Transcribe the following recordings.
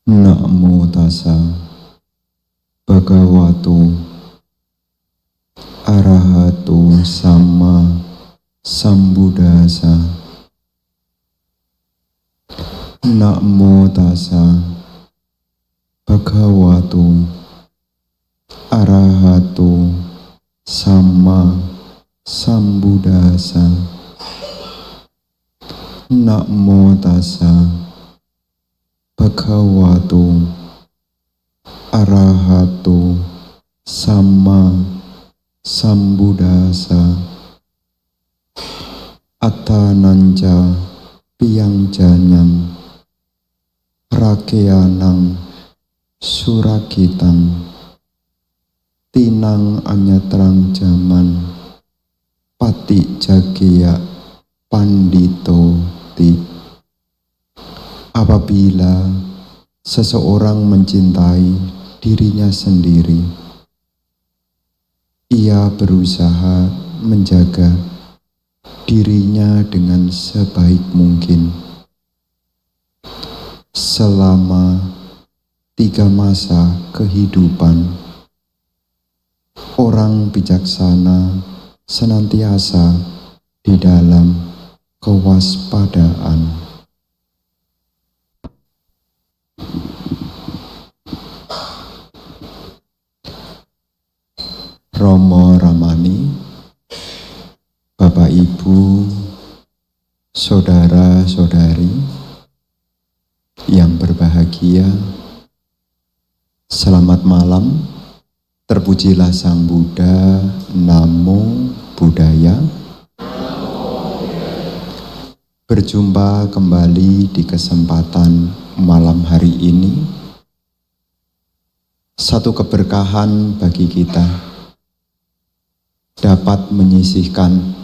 Namo tassa bhagavato arahato sama sambuddhassa. Namo tassa bhagavato arahato sama sambuddhassa. Namo tassa bhagavato arahato sama sambuddhassa. Attananja piyangjanam rakeanang surakitam tinang anyatrang jaman pati jagiya pandito ti. Apabila seseorang mencintai dirinya sendiri, ia berusaha menjaga dirinya dengan sebaik mungkin selama 3 masa kehidupan. Orang bijaksana senantiasa di dalam kewaspadaan. Romo Ramani, Bapak Ibu, saudara-saudari yang berbahagia, selamat malam. Terpujilah Sang Buddha. Namo Buddhaya. Berjumpa kembali di kesempatan malam hari ini. Satu keberkahan bagi kita dapat menyisihkan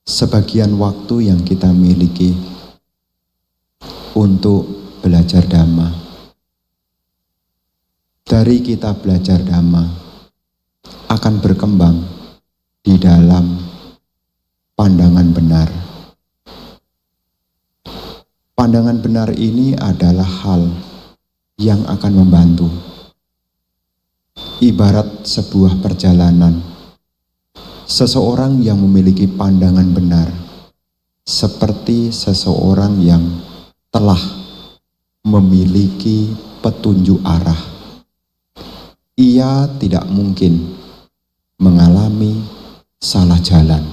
sebagian waktu yang kita miliki untuk belajar Dhamma. Dari kita belajar Dhamma akan berkembang di dalam pandangan benar. Pandangan benar ini adalah hal yang akan membantu. Ibarat sebuah perjalanan, seseorang yang memiliki pandangan benar seperti seseorang yang telah memiliki petunjuk arah. Ia tidak mungkin mengalami salah jalan.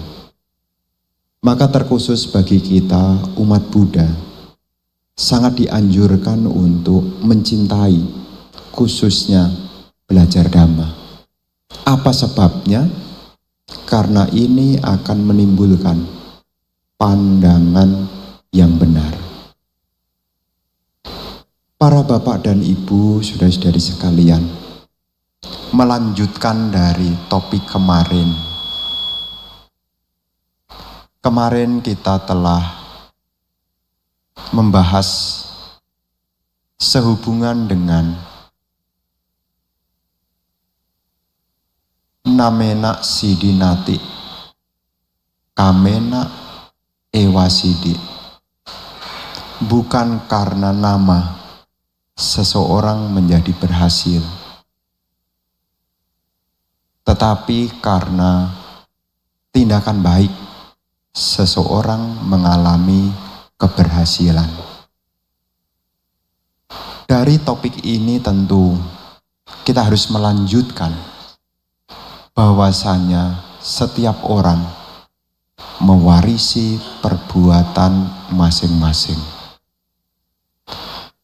Maka terkhusus bagi kita umat Buddha, sangat dianjurkan untuk mencintai, khususnya belajar Dhamma. Apa sebabnya? Karena ini akan menimbulkan pandangan yang benar. Para bapak dan ibu, saudara-saudari sekalian, melanjutkan dari topik kemarin. Kemarin kita telah membahas sehubungan dengan namena sidinati, kamena ewasidi. Bukan karena nama seseorang menjadi berhasil, tetapi karena tindakan baik seseorang mengalami keberhasilan. Dari topik ini tentu kita harus melanjutkan bahwasanya setiap orang mewarisi perbuatan masing-masing.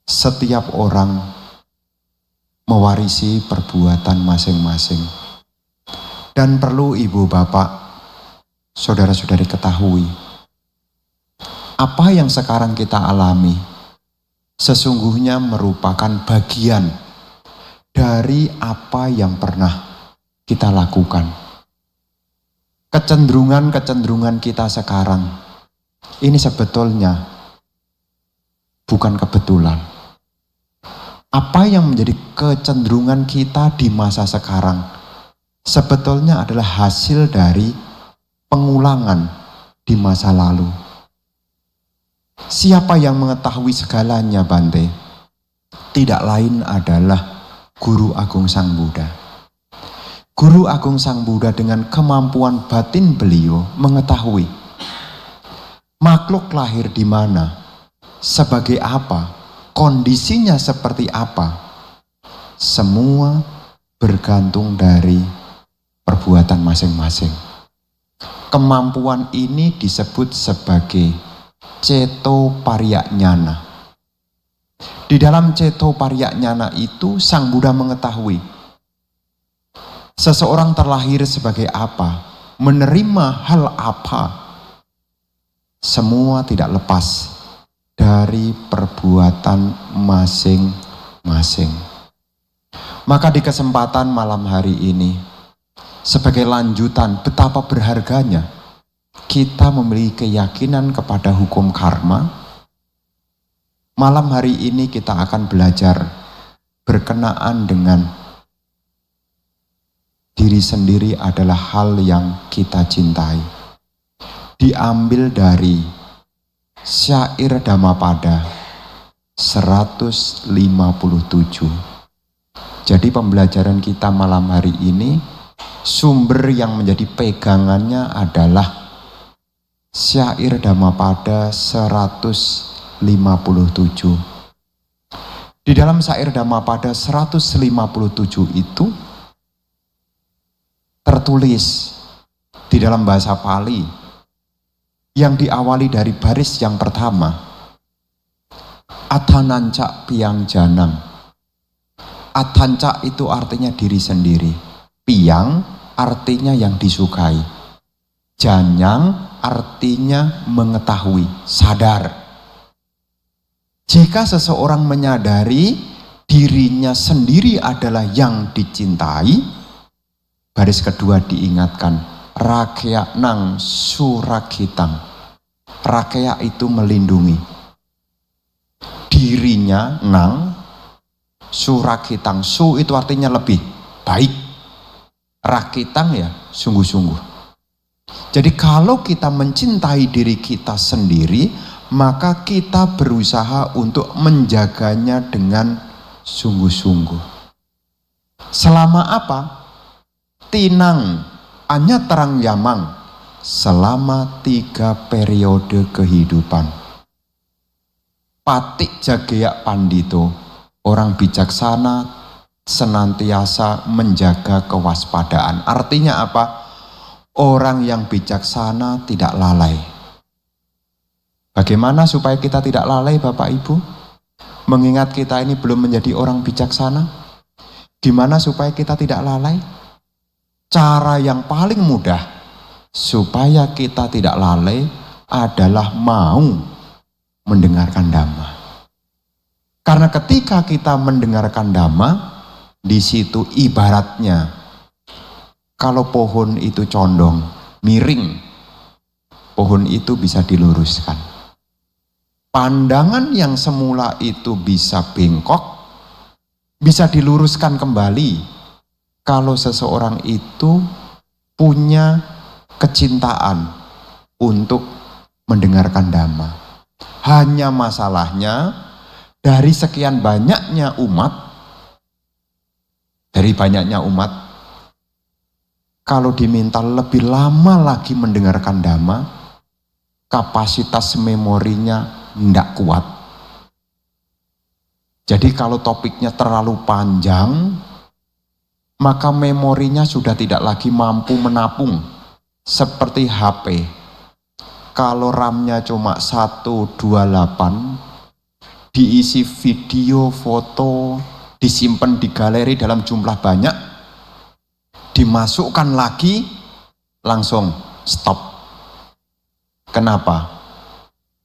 Setiap orang mewarisi perbuatan masing-masing. Dan perlu ibu bapak, saudara-saudari ketahui, apa yang sekarang kita alami sesungguhnya merupakan bagian dari apa yang pernah kita lakukan. Kecenderungan-kecenderungan kita sekarang ini sebetulnya bukan kebetulan. Apa yang menjadi kecenderungan kita di masa sekarang sebetulnya adalah hasil dari pengulangan di masa lalu. Siapa yang mengetahui segalanya, Bante? tidak lain adalah Guru Agung Sang Buddha. Guru Agung Sang Buddha dengan kemampuan batin beliau mengetahui makhluk lahir di mana, sebagai apa, kondisinya seperti apa, semua bergantung dari perbuatan masing-masing. Kemampuan ini disebut sebagai ceto pariyajnana. Di dalam ceto pariyajnana itu Sang Buddha mengetahui seseorang terlahir sebagai apa, menerima hal apa, semua tidak lepas dari perbuatan masing-masing. Maka di kesempatan malam hari ini, sebagai lanjutan betapa berharganya kita memiliki keyakinan kepada hukum karma, malam hari ini kita akan belajar berkenaan dengan diri sendiri adalah hal yang kita cintai. Diambil dari syair Dhammapada 157. Jadi pembelajaran kita malam hari ini, sumber yang menjadi pegangannya adalah syair Dhammapada 157. Di dalam syair Dhammapada 157 itu tertulis di dalam bahasa Pali yang diawali dari baris yang pertama, Athananca piang janang. Athanca itu artinya diri sendiri, piang artinya yang disukai, janyang artinya mengetahui, sadar. Jika seseorang menyadari dirinya sendiri adalah yang dicintai, baris kedua diingatkan, rakya nang surakitang. Rakya itu melindungi. Dirinya nang surakitang. Su itu artinya lebih baik. Rakitang ya sungguh-sungguh. Jadi kalau kita mencintai diri kita sendiri, maka kita berusaha untuk menjaganya dengan sungguh-sungguh. Selama apa? Tinang, hanya terang yamang, selama 3 periode kehidupan. Patik Jagya Pandito, orang bijaksana senantiasa menjaga kewaspadaan. Artinya apa? Orang yang bijaksana tidak lalai. Bagaimana supaya kita tidak lalai, Bapak Ibu? Mengingat kita ini belum menjadi orang bijaksana. Gimana supaya kita tidak lalai? Cara yang paling mudah supaya kita tidak lalai adalah mau mendengarkan Dhamma. Karena ketika kita mendengarkan Dhamma, di situ ibaratnya kalau pohon itu condong, miring, pohon itu bisa diluruskan. Pandangan yang semula itu bisa bengkok, bisa diluruskan kembali kalau seseorang itu punya kecintaan untuk mendengarkan Dhamma. Hanya masalahnya dari sekian banyaknya umat, kalau diminta lebih lama lagi mendengarkan Dhamma, kapasitas memorinya tidak kuat. Jadi kalau topiknya terlalu panjang, maka memorinya sudah tidak lagi mampu menapung. Seperti HP, kalau RAM-nya cuma 128, diisi video, foto, disimpan di galeri dalam jumlah banyak, dimasukkan lagi, langsung stop. Kenapa?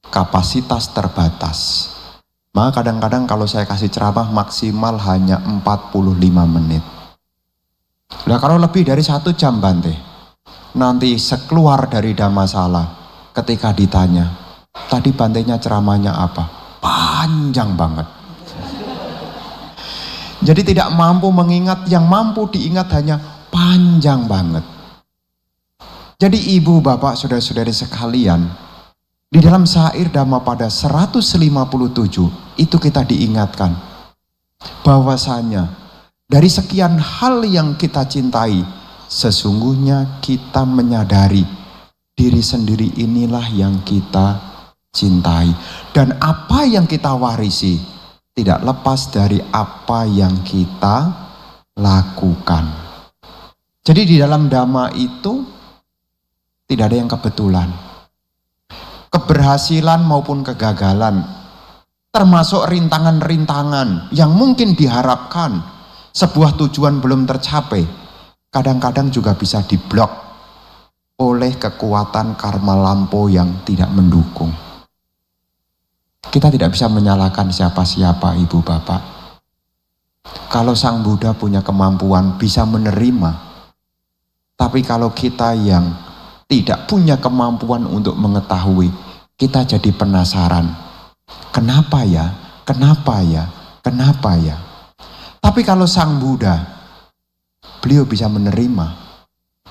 Kapasitas terbatas. Maka kadang-kadang kalau saya kasih ceramah maksimal hanya 45 menit. Nah kalau lebih dari 1 jam Bante, nanti sekeluar dari Dhammasala, ketika ditanya, tadi Bantenya ceramahnya apa? Panjang banget. Jadi tidak mampu mengingat, yang mampu diingat hanya panjang banget. Jadi ibu, bapak, saudara-saudari sekalian, di dalam syair Dhammapada 157 itu kita diingatkan, bahwasanya dari sekian hal yang kita cintai, sesungguhnya kita menyadari diri sendiri inilah yang kita cintai. Dan apa yang kita warisi tidak lepas dari apa yang kita lakukan. Jadi di dalam Dhamma itu tidak ada yang kebetulan. Keberhasilan maupun kegagalan, termasuk rintangan-rintangan yang mungkin diharapkan sebuah tujuan belum tercapai, kadang-kadang juga bisa diblok oleh kekuatan karma lampau yang tidak mendukung. Kita tidak bisa menyalahkan siapa-siapa, Ibu Bapak. Kalau Sang Buddha punya kemampuan bisa menerima, tapi kalau kita yang tidak punya kemampuan untuk mengetahui, kita jadi penasaran. Kenapa ya? Kenapa ya? Kenapa ya? Tapi kalau Sang Buddha, beliau bisa menerima.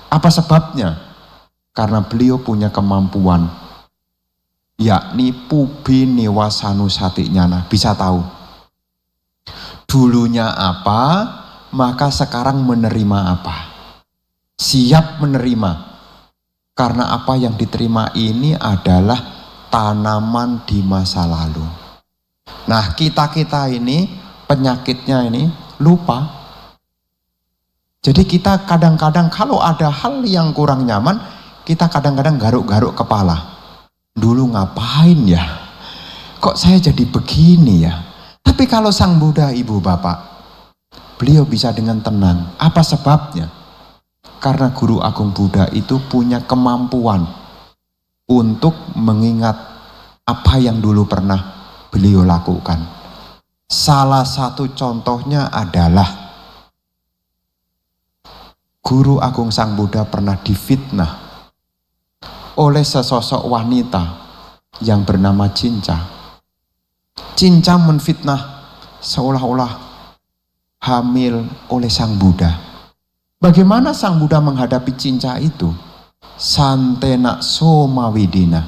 Apa sebabnya? Karena beliau punya kemampuan, yakni pubi niwasanusati nyana, bisa tahu. Dulunya apa, maka sekarang menerima apa. Siap menerima. Karena apa yang diterima ini adalah tanaman di masa lalu. Nah, kita-kita ini penyakitnya ini lupa. Jadi kita kadang-kadang kalau ada hal yang kurang nyaman, kita kadang-kadang garuk-garuk kepala. Dulu ngapain ya? Kok saya jadi begini ya? Tapi kalau Sang Buddha, Ibu Bapak, beliau bisa dengan tenang. Apa sebabnya? Karena Guru Agung Buddha itu punya kemampuan untuk mengingat apa yang dulu pernah beliau lakukan. Salah satu contohnya adalah Guru Agung Sang Buddha pernah difitnah oleh sesosok wanita yang bernama Cinca. Cinca menfitnah seolah-olah hamil oleh Sang Buddha. Bagaimana Sang Buddha menghadapi Cinca itu? Santena somawidina.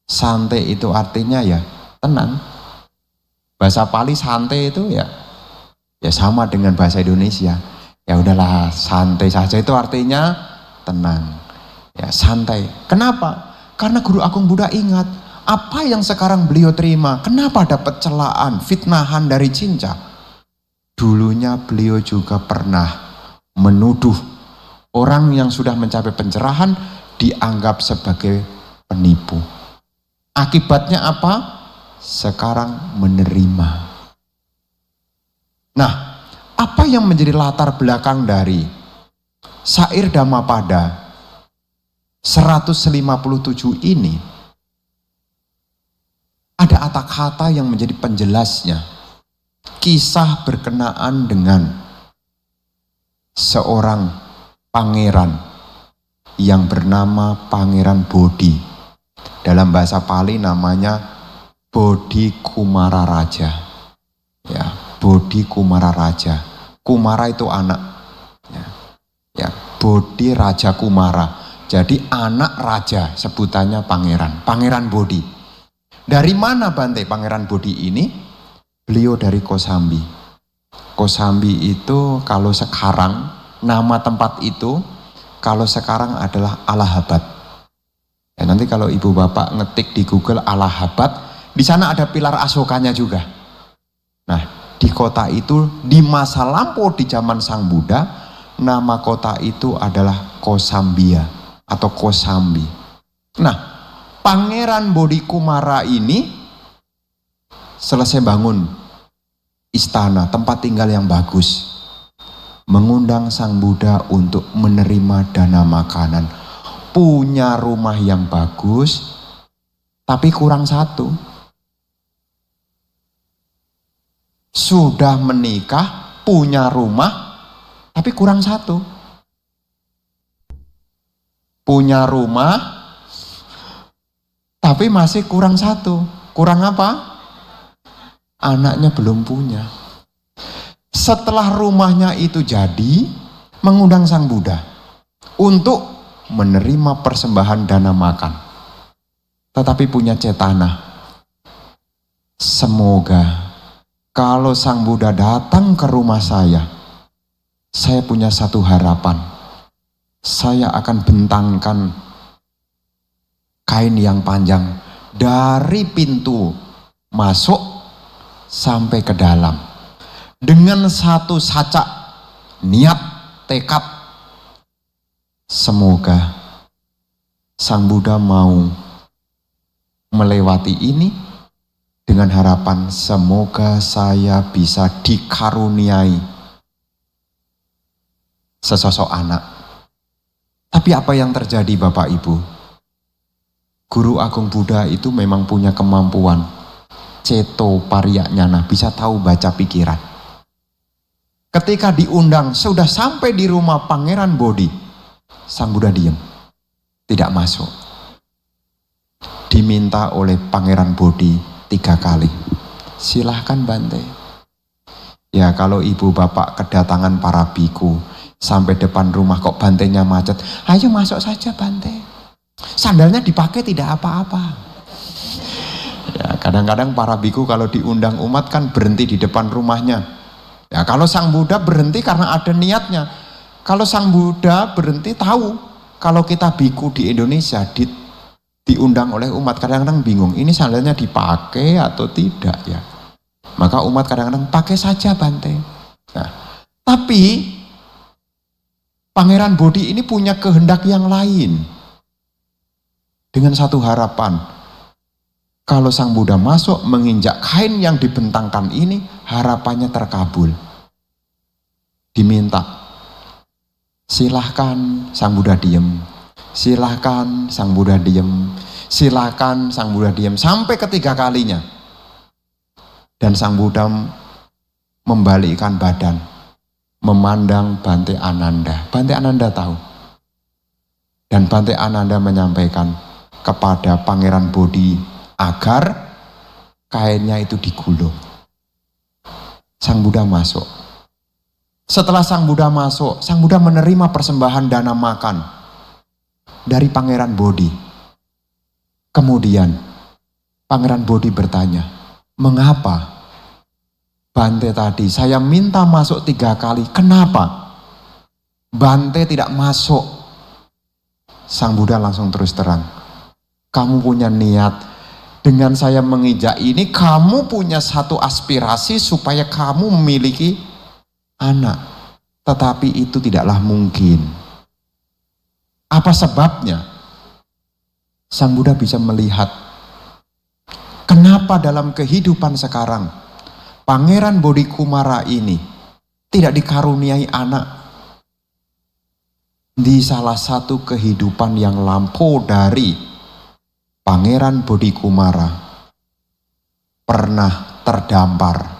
Sante itu artinya ya tenang. Bahasa Pali sante itu ya sama dengan bahasa Indonesia. Ya udahlah, santai saja itu artinya tenang. Ya santai. Kenapa? Karena Guru Agung Buddha ingat apa yang sekarang beliau terima. Kenapa dapat celaan, fitnahan dari Cinca? Dulunya beliau juga pernah menuduh orang yang sudah mencapai pencerahan dianggap sebagai penipu. Akibatnya apa? Sekarang menerima. Nah, apa yang menjadi latar belakang dari syair Dhammapada 157 ini? Ada kata-kata yang menjadi penjelasnya. Kisah berkenaan dengan seorang pangeran yang bernama Pangeran Bodhi. Dalam bahasa Pali namanya Bodhi Kumara Raja. Ya, Bodhi Kumara Raja. Kumara itu anak. Ya, Bodhi Raja Kumara. Jadi anak raja, sebutannya pangeran. Pangeran Bodhi. Dari mana Bante Pangeran Bodhi ini? Beliau dari Kosambi. Kosambi itu kalau sekarang nama tempat itu kalau sekarang adalah Allahabad. Ya, nanti kalau Ibu Bapak ngetik di Google Allahabad, di sana ada pilar Asokanya juga. Nah, di kota itu di masa lampau di zaman Sang Buddha, nama kota itu adalah Kosambia atau Kosambi. Nah, Pangeran Bodhi Kumara ini selesai bangun istana, tempat tinggal yang bagus, mengundang Sang Buddha untuk menerima dana makanan. Punya rumah yang bagus, tapi kurang satu. Sudah menikah, punya rumah, tapi kurang satu. Punya rumah, tapi masih kurang satu. Kurang apa? Anaknya belum punya. Setelah rumahnya itu jadi, mengundang Sang Buddha untuk menerima persembahan dana makan. Tetapi punya cetana. Semoga Kalau Sang Buddha datang ke rumah saya punya satu harapan. Saya akan bentangkan kain yang panjang dari pintu masuk sampai ke dalam. Dengan satu sacak niat, tekad, semoga Sang Buddha mau melewati ini dengan harapan semoga saya bisa dikaruniai sesosok anak. Tapi apa yang terjadi Bapak Ibu? Guru Agung Buddha itu memang punya kemampuan ceto pariyanyana, bisa tahu baca pikiran. Ketika diundang sudah sampai di rumah Pangeran Bodhi, Sang Buddha diam, tidak masuk. Diminta oleh Pangeran Bodhi 3 kali, silahkan Bante. Ya kalau ibu bapak kedatangan para biku sampai depan rumah kok bantenya macet, ayo masuk saja Bante. Sandalnya dipakai tidak apa-apa. Ya kadang-kadang para biku kalau diundang umat kan berhenti di depan rumahnya. Ya kalau Sang Buddha berhenti karena ada niatnya. Kalau Sang Buddha berhenti tahu kalau kita biku di Indonesia diundang oleh umat kadang-kadang bingung, ini sandalnya dipakai atau tidak ya. Maka umat kadang-kadang pakai saja Bante. Nah, tapi Pangeran Bodhi ini punya kehendak yang lain. Dengan satu harapan, kalau Sang Buddha masuk menginjak kain yang dibentangkan ini, harapannya terkabul. Diminta, silahkan Sang Buddha diem, silahkan Sang Buddha diem, silahkan Sang Buddha diem, sampai ketiga kalinya. Dan Sang Buddha membalikkan badan, memandang Bante Ananda. Bante Ananda tahu. Dan Bante Ananda menyampaikan kepada Pangeran Bodhi agar kainnya itu digulung. Sang Buddha masuk. Setelah Sang Buddha masuk, Sang Buddha menerima persembahan dana makan dari Pangeran Bodhi. Kemudian Pangeran Bodhi bertanya, mengapa Bante tadi saya minta masuk 3 kali, kenapa Bante tidak masuk? Sang Buddha langsung terus terang, kamu punya niat, dengan saya menginjak ini kamu punya satu aspirasi supaya kamu memiliki anak, tetapi itu tidaklah mungkin. Apa sebabnya? Sang Buddha bisa melihat kenapa dalam kehidupan sekarang Pangeran Bodhi Kumara ini tidak dikaruniai anak. Di salah satu kehidupan yang lampau dari Pangeran Bodhi Kumara pernah terdampar.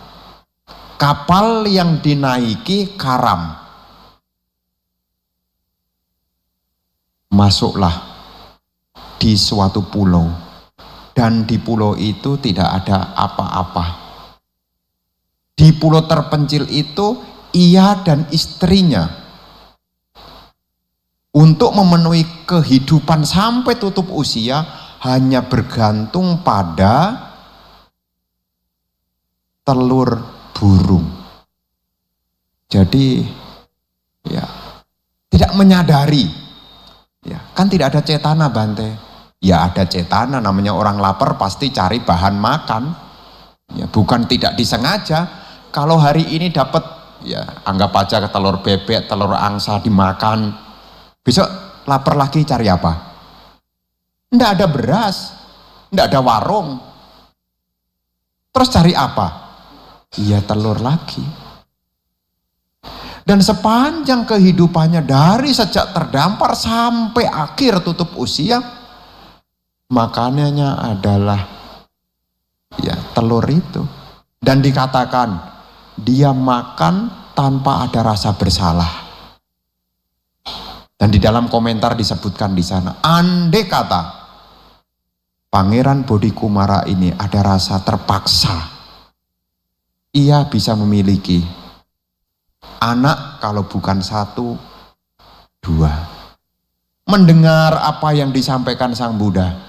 Kapal yang dinaiki karam. Masuklah di suatu pulau. Dan di pulau itu tidak ada apa-apa. Di pulau terpencil itu, ia dan istrinya untuk memenuhi kehidupan sampai tutup usia hanya bergantung pada telur burung. Jadi ya tidak menyadari, ya kan tidak ada cetana Bante. Ya ada cetana, namanya orang lapar pasti cari bahan makan. Ya bukan tidak disengaja. Kalau hari ini dapat, ya anggap aja ke telur bebek, telur angsa dimakan. Besok lapar lagi cari apa? Nggak ada beras, nggak ada warung. Terus cari apa? Iya telur lagi. Dan sepanjang kehidupannya dari sejak terdampar sampai akhir tutup usia, makanannya adalah ya telur itu. Dan dikatakan dia makan tanpa ada rasa bersalah. Dan di dalam komentar disebutkan di sana, andai kata Pangeran Bodhi Kumara ini ada rasa terpaksa, ia bisa memiliki anak kalau bukan 1, 2. Mendengar apa yang disampaikan Sang Buddha,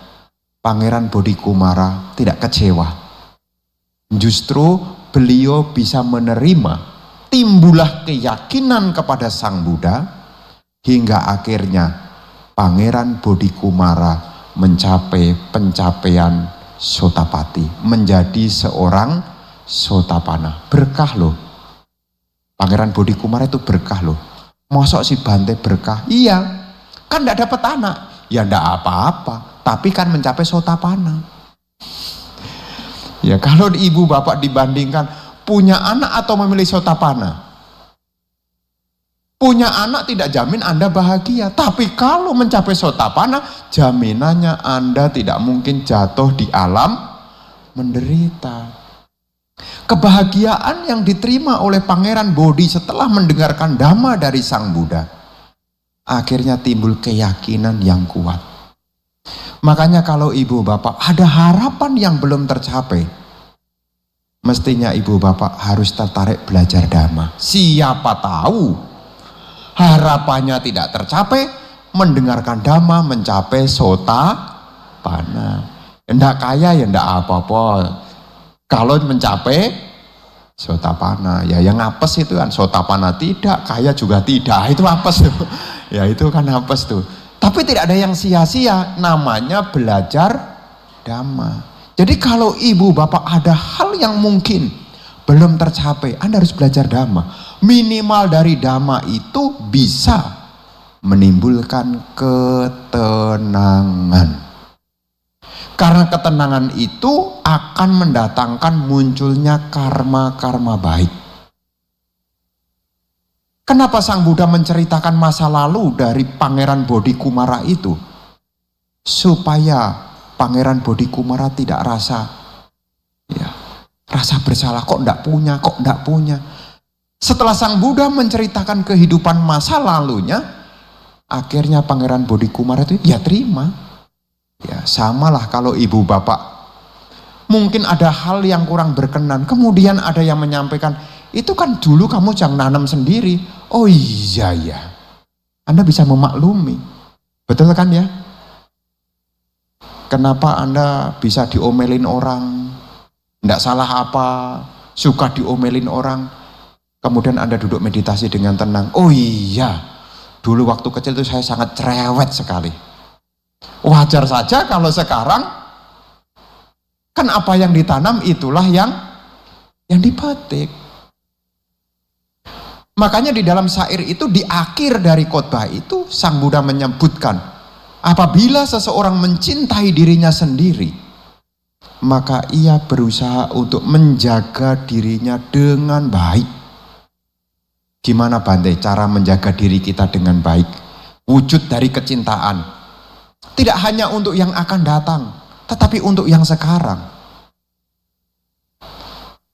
Pangeran Bodhi Kumara tidak kecewa. Justru beliau bisa menerima, timbullah keyakinan kepada Sang Buddha, hingga akhirnya Pangeran Bodhikumara mencapai pencapaian Sotapati, menjadi seorang Sotapana. Berkah loh. Pangeran Bodhikumara itu berkah loh. Mosok si Bante berkah? Iya, kan tidak dapat anak. Ya tidak apa-apa, tapi kan mencapai Sotapana. Ya kalau ibu bapak dibandingkan punya anak atau memilih Sotapana, punya anak tidak jamin Anda bahagia, tapi kalau mencapai Sotapana, jaminannya Anda tidak mungkin jatuh di alam menderita. Kebahagiaan yang diterima oleh Pangeran Bodhi setelah mendengarkan Dhamma dari Sang Buddha, akhirnya timbul keyakinan yang kuat. Makanya kalau ibu bapak ada harapan yang belum tercapai, mestinya ibu bapak harus tertarik belajar Dhamma. Siapa tahu harapannya tidak tercapai, mendengarkan Dhamma mencapai Sotapana. Enggak kaya ya enggak apa-apa. Kalau mencapai Sotapana, ya yang apes itu kan Sotapana tidak, kaya juga tidak, itu apes tuh. Ya itu kan apes tuh. Tapi tidak ada yang sia-sia, namanya belajar Dhamma. Jadi kalau ibu bapak ada hal yang mungkin belum tercapai, Anda harus belajar Dhamma. Minimal dari Dhamma itu bisa menimbulkan ketenangan. Karena ketenangan itu akan mendatangkan munculnya karma-karma baik. Kenapa Sang Buddha menceritakan masa lalu dari Pangeran Bodhikumara itu? Supaya Pangeran Bodhikumara tidak rasa bersalah, kok enggak punya. Setelah Sang Buddha menceritakan kehidupan masa lalunya, akhirnya Pangeran Bodhikumara itu ya terima. Ya samalah kalau ibu bapak mungkin ada hal yang kurang berkenan, kemudian ada yang menyampaikan, itu kan dulu kamu jangan nanam sendiri. Oh iya ya, Anda bisa memaklumi, betul kan ya? Kenapa Anda bisa diomelin orang, enggak salah apa, suka diomelin orang, kemudian Anda duduk meditasi dengan tenang. Oh iya, dulu waktu kecil itu saya sangat cerewet sekali. Wajar saja kalau sekarang kan apa yang ditanam itulah yang dipetik. Makanya di dalam syair itu, di akhir dari khotbah itu Sang Buddha menyebutkan, apabila seseorang mencintai dirinya sendiri, maka ia berusaha untuk menjaga dirinya dengan baik. Gimana Bante cara menjaga diri kita dengan baik? Wujud dari kecintaan. Tidak hanya untuk yang akan datang, tetapi untuk yang sekarang.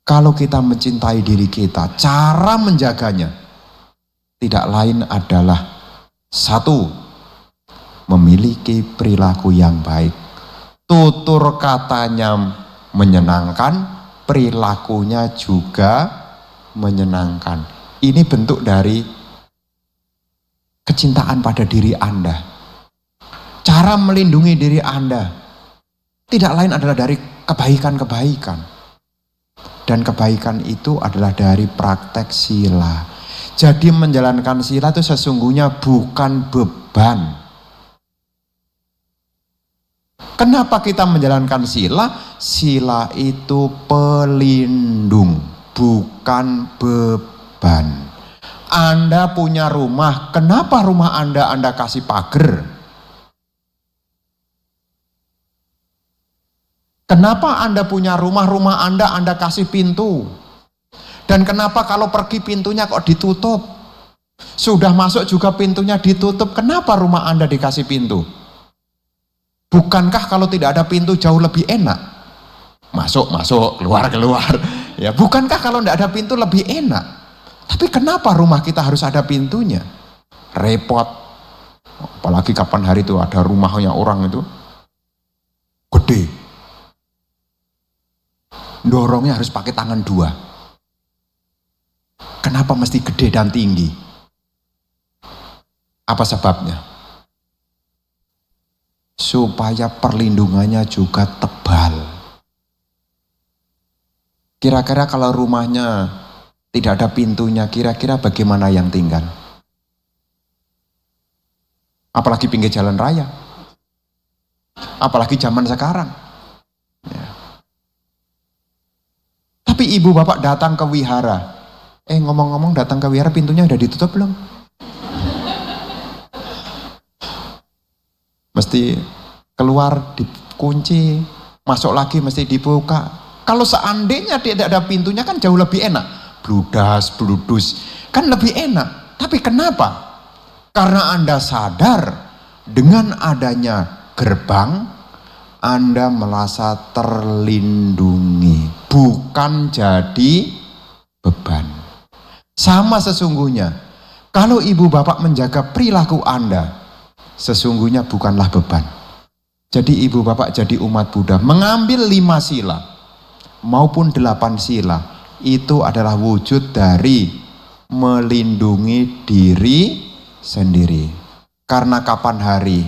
Kalau kita mencintai diri kita, cara menjaganya tidak lain adalah satu, memiliki perilaku yang baik. Tutur katanya menyenangkan, perilakunya juga menyenangkan. Ini bentuk dari kecintaan pada diri Anda. Cara melindungi diri Anda tidak lain adalah dari kebaikan-kebaikan. Dan kebaikan itu adalah dari praktek sila. Jadi menjalankan sila itu sesungguhnya bukan beban. Kenapa kita menjalankan sila? Sila itu pelindung, bukan beban. Anda punya rumah, kenapa rumah Anda kasih pagar? Kenapa Anda punya rumah Anda kasih pintu? Dan kenapa kalau pergi pintunya kok ditutup? Sudah masuk juga pintunya ditutup, kenapa rumah Anda dikasih pintu? Bukankah kalau tidak ada pintu jauh lebih enak? Masuk, keluar. Ya, bukankah kalau tidak ada pintu lebih enak? Tapi kenapa rumah kita harus ada pintunya? Repot. Apalagi kapan hari itu ada rumahnya orang itu gede. Dorongnya harus pakai tangan dua. Kenapa mesti gede dan tinggi? Apa sebabnya? Supaya perlindungannya juga tebal. Kira-kira kalau rumahnya tidak ada pintunya, kira-kira bagaimana yang tinggal? Apalagi pinggir jalan raya. Apalagi zaman sekarang. Ya. Tapi ibu bapak datang ke wihara. Ngomong-ngomong datang ke wihara, pintunya udah ditutup belum? Mesti keluar dikunci, masuk lagi mesti dibuka. Kalau seandainya tidak ada pintunya kan jauh lebih enak. Bludas, bludus, kan lebih enak. Tapi kenapa? Karena Anda sadar dengan adanya gerbang, Anda merasa terlindungi, bukan jadi beban. Sama sesungguhnya, kalau ibu bapak menjaga perilaku Anda, sesungguhnya bukanlah beban. Jadi ibu bapak jadi umat Buddha, mengambil 5 sila maupun 8 sila, itu adalah wujud dari melindungi diri sendiri. Karena kapan hari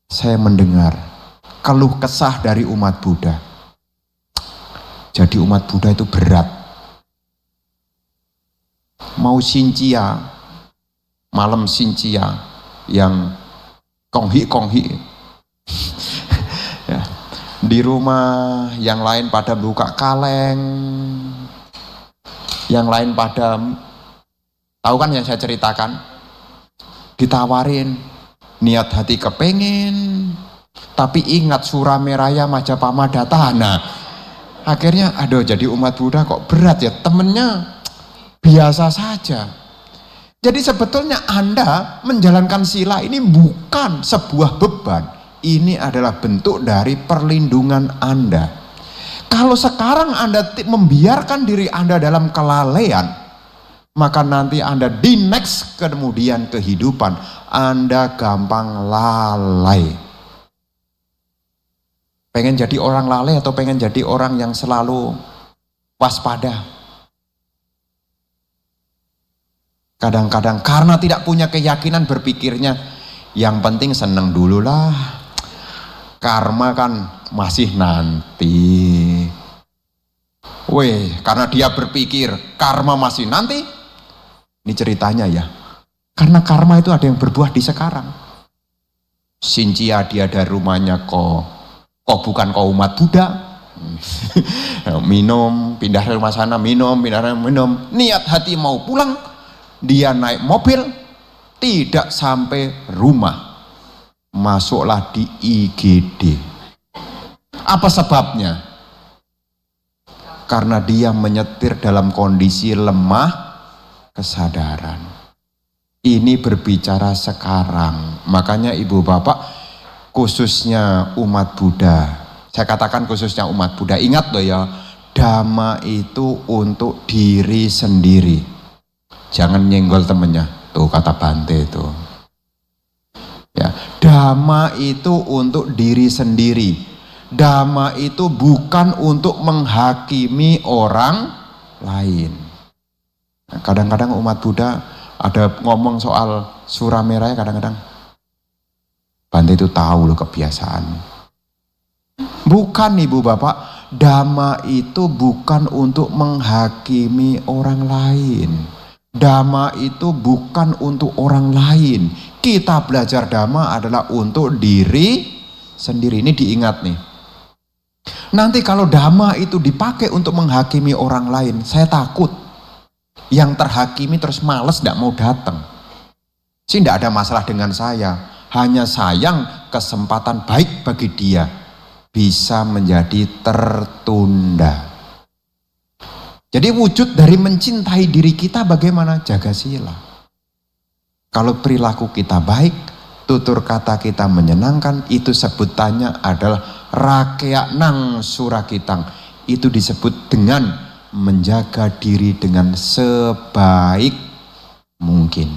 saya mendengar keluh kesah dari umat Buddha. Jadi umat Buddha itu berat. Mau Sincia, malam Sincia yang konghi ya. Di rumah yang lain pada buka kaleng, yang lain pada, tahu kan yang saya ceritakan, ditawarin, niat hati kepengen, tapi ingat Surameraya Majapamadata. Akhirnya aduh, jadi umat Buddha kok berat ya, temennya biasa saja. Jadi sebetulnya Anda menjalankan sila ini bukan sebuah beban. Ini adalah bentuk dari perlindungan Anda. Kalau sekarang Anda membiarkan diri Anda dalam kelalaian, maka nanti Anda di next kemudian kehidupan, Anda gampang lalai. Pengen jadi orang lalai atau pengen jadi orang yang selalu waspada? Kadang-kadang karena tidak punya keyakinan berpikirnya, yang penting seneng dulu lah. Karma kan masih nanti. Karena dia berpikir karma masih nanti. Ini ceritanya ya. Karena karma itu ada yang berbuah di sekarang. Sincia dia dari rumahnya kok bukan umat Buddha. Minum, pindah ke rumah sana, minum. Niat hati mau pulang, dia naik mobil, tidak sampai rumah. Masuklah di IGD. Apa sebabnya? Karena dia menyetir dalam kondisi lemah kesadaran. Ini berbicara sekarang. Makanya ibu bapak, khususnya umat Buddha, saya katakan khususnya umat Buddha, ingat loh ya, Dhamma itu untuk diri sendiri. Jangan nyenggol temennya, tuh kata Bante itu. Ya, Dhamma itu untuk diri sendiri. Dhamma itu bukan untuk menghakimi orang lain. Nah, kadang-kadang umat Buddha ada ngomong soal Surameraya, kadang-kadang Bante itu tahu loh kebiasaan. Bukan ibu bapak, Dhamma itu bukan untuk menghakimi orang lain. Dhamma itu bukan untuk orang lain. Kita belajar Dhamma adalah untuk diri sendiri. Ini diingat nih. Nanti kalau Dhamma itu dipakai untuk menghakimi orang lain, saya takut yang terhakimi terus males tidak mau datang. Sih tidak ada masalah dengan saya. Hanya sayang kesempatan baik bagi dia bisa menjadi tertunda. Jadi wujud dari mencintai diri kita bagaimana? Jaga sila. Kalau perilaku kita baik, tutur kata kita menyenangkan, itu sebutannya adalah rakya nang surakitang. Itu disebut dengan menjaga diri dengan sebaik mungkin.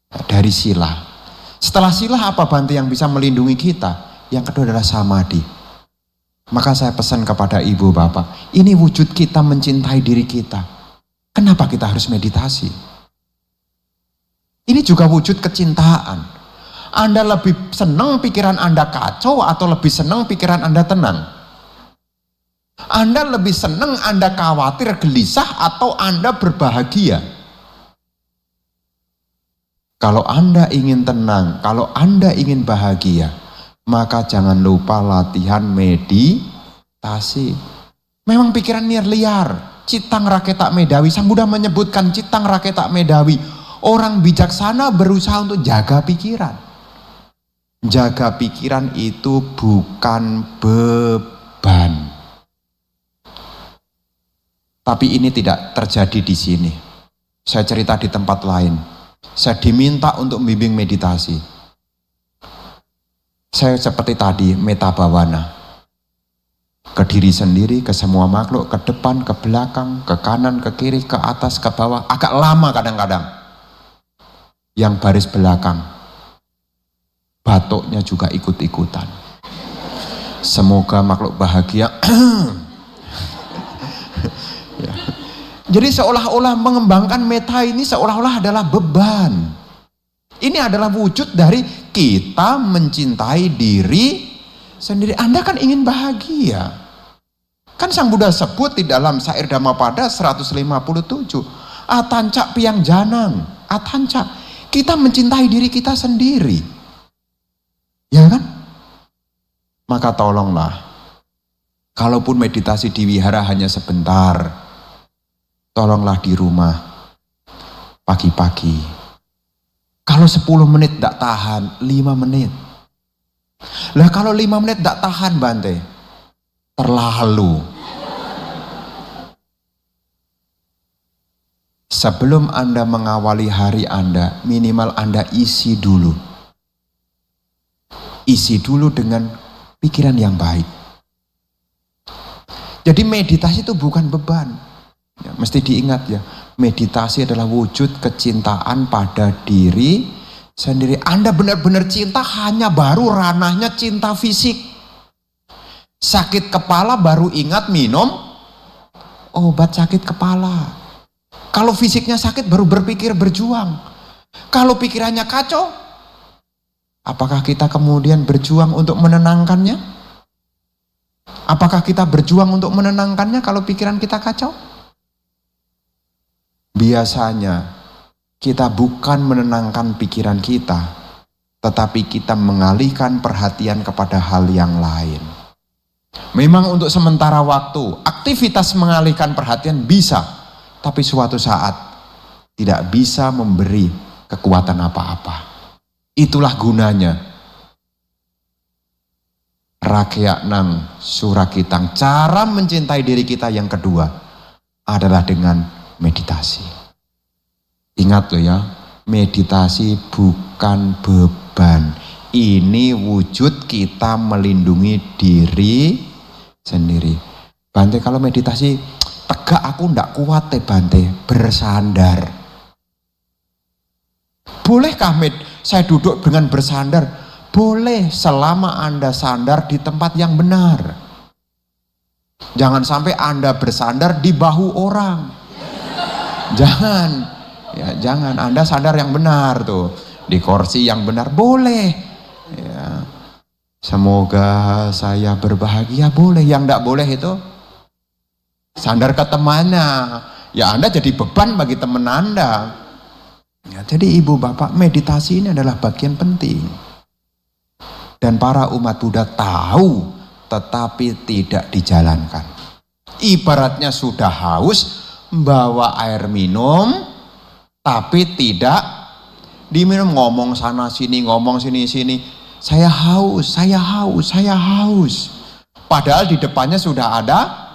Dari sila. Setelah sila apa Bante yang bisa melindungi kita? Yang kedua adalah samadhi. Maka saya pesan kepada ibu bapak, ini wujud kita mencintai diri kita. Kenapa kita harus meditasi? Ini juga wujud kecintaan. Anda lebih senang pikiran Anda kacau atau lebih senang pikiran Anda tenang? Anda lebih senang Anda khawatir, gelisah, atau Anda berbahagia? Kalau Anda ingin tenang, kalau Anda ingin bahagia, maka jangan lupa latihan meditasi. Memang pikiran liar, citang raketak medawi. Sang Buddha menyebutkan citang raketak medawi. Orang bijaksana berusaha untuk jaga pikiran. Jaga pikiran itu bukan beban. Tapi ini tidak terjadi di sini. Saya cerita di tempat lain. Saya diminta untuk membimbing meditasi. Saya seperti tadi, meta bawana. Ke diri sendiri, ke semua makhluk, ke depan, ke belakang, ke kanan, ke kiri, ke atas, ke bawah. Agak lama kadang-kadang. Yang baris belakang, batuknya juga ikut-ikutan. Semoga makhluk bahagia. Ya. Jadi seolah-olah mengembangkan meta ini seolah-olah adalah beban. Ini adalah wujud dari kita mencintai diri sendiri. Anda kan ingin bahagia. Kan Sang Buddha sebut di dalam syair Dhammapada 157. Atancak piang janang. Atancak. Kita mencintai diri kita sendiri. Ya kan? Maka tolonglah. Kalaupun meditasi di wihara hanya sebentar, tolonglah di rumah pagi-pagi. Kalau 10 menit tidak tahan, 5 menit. Lah kalau 5 menit tidak tahan Bante, terlalu. Sebelum Anda mengawali hari Anda, minimal Anda isi dulu. Isi dulu dengan pikiran yang baik. Jadi meditasi itu bukan beban. Ya, mesti diingat ya, meditasi adalah wujud kecintaan pada diri sendiri. Anda benar-benar cinta hanya baru ranahnya cinta fisik. Sakit kepala baru ingat minum obat sakit kepala. Kalau fisiknya sakit baru berpikir berjuang. Kalau pikirannya kacau, apakah kita kemudian berjuang untuk menenangkannya? Apakah kita berjuang untuk menenangkannya kalau pikiran kita kacau? Biasanya kita bukan menenangkan pikiran kita, tetapi kita mengalihkan perhatian kepada hal yang lain. Memang untuk sementara waktu, aktivitas mengalihkan perhatian bisa, tapi suatu saat tidak bisa memberi kekuatan apa-apa. Itulah gunanya Rakyatnang Surakitang. Cara mencintai diri kita yang kedua adalah dengan meditasi. Ingat loh ya, meditasi bukan beban. Ini wujud kita melindungi diri sendiri. Bante, kalau meditasi tegak aku ndak kuat Bante, bersandar. Bolehkah saya duduk dengan bersandar? Boleh, selama Anda sandar di tempat yang benar. Jangan sampai Anda bersandar di bahu orang. Jangan. Ya, jangan. Anda sandar yang benar tuh. Di kursi yang benar boleh. Ya. Semoga saya berbahagia boleh. Yang enggak boleh itu sandar ke temannya. Ya Anda jadi beban bagi teman Anda. Ya, jadi ibu bapak, meditasi ini adalah bagian penting. Dan para umat Buddha tahu, tetapi tidak dijalankan. Ibaratnya sudah haus, bawa air minum, tapi tidak diminum. Ngomong sana sini, ngomong sini sini. Saya haus, saya haus, saya haus. Padahal di depannya sudah ada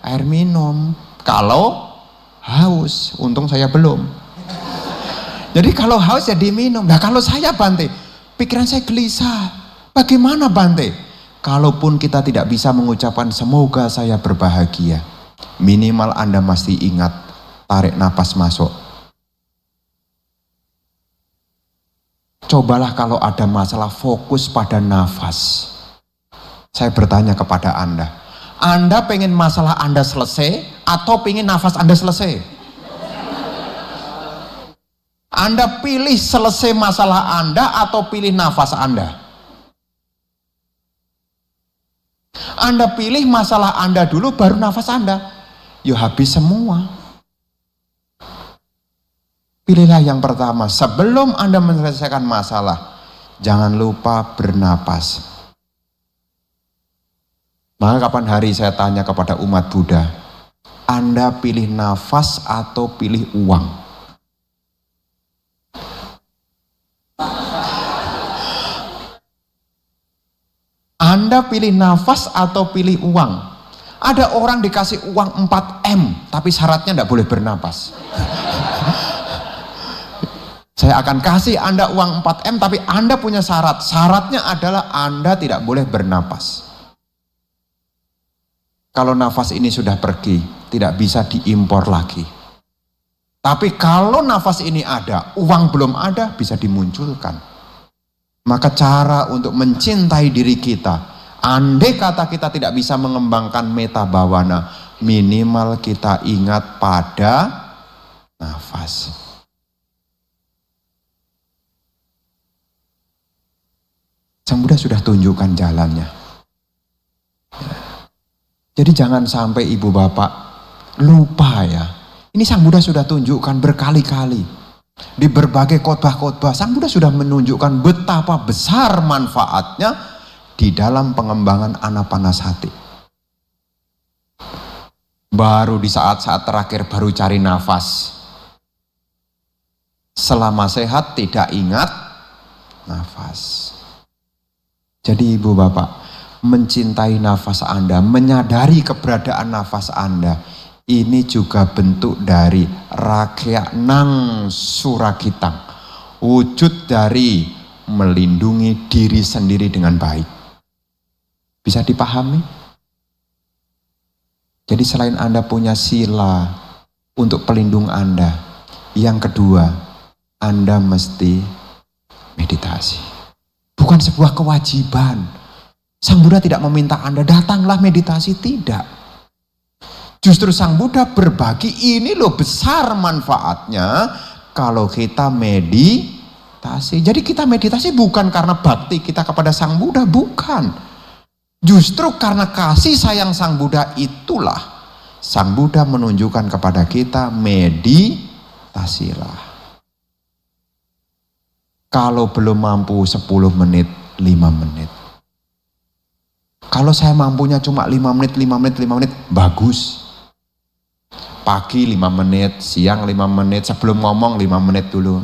air minum. Kalau haus, untung saya belum. Jadi kalau haus ya diminum. Nah kalau saya Bante, pikiran saya gelisah. Bagaimana Bante? Kalaupun kita tidak bisa mengucapkan semoga saya berbahagia, minimal Anda mesti ingat, tarik napas masuk. Cobalah kalau ada masalah fokus pada nafas. Saya bertanya kepada Anda pengen masalah Anda selesai atau pengen nafas Anda selesai? Anda pilih selesai masalah Anda atau pilih nafas Anda? Anda pilih masalah Anda dulu, baru nafas Anda. Ya habis semua. Pilihlah yang pertama. Sebelum Anda menyelesaikan masalah, jangan lupa bernapas. Maka kapan hari saya tanya kepada umat Buddha, Anda pilih nafas atau pilih uang? Anda pilih nafas atau pilih uang? Ada orang dikasih uang 4M, tapi syaratnya tidak boleh bernapas. Saya akan kasih Anda uang 4M, tapi Anda punya syarat. Syaratnya adalah Anda tidak boleh bernapas. Kalau nafas ini sudah pergi, tidak bisa diimpor lagi. Tapi kalau nafas ini ada, uang belum ada, bisa dimunculkan. Maka cara untuk mencintai diri kita, andai kata kita tidak bisa mengembangkan meta bhavana, minimal kita ingat pada nafas. Sang Buddha sudah tunjukkan jalannya. Jadi jangan sampai ibu bapak lupa ya. Ini Sang Buddha sudah tunjukkan berkali-kali. Di berbagai khotbah-khotbah, Sang Buddha sudah menunjukkan betapa besar manfaatnya di dalam pengembangan anapanasati. Baru di saat-saat terakhir baru cari nafas. Selama sehat tidak ingat nafas. Jadi ibu bapak, mencintai nafas Anda, menyadari keberadaan nafas Anda, ini juga bentuk dari rakya nang surakitang, wujud dari melindungi diri sendiri dengan baik. Bisa dipahami? Jadi selain Anda punya sila untuk pelindung Anda, yang kedua, Anda mesti meditasi. Bukan sebuah kewajiban. Sang Buddha tidak meminta Anda datanglah meditasi, tidak. Justru Sang Buddha berbagi, ini loh besar manfaatnya kalau kita meditasi. Jadi kita meditasi bukan karena bakti kita kepada Sang Buddha, bukan. Justru karena kasih sayang Sang Buddha itulah Sang Buddha menunjukkan kepada kita meditasilah. Kalau belum mampu 10 menit, 5 menit. Kalau saya mampunya cuma 5 menit, bagus. Pagi 5 menit, siang 5 menit, sebelum ngomong 5 menit dulu.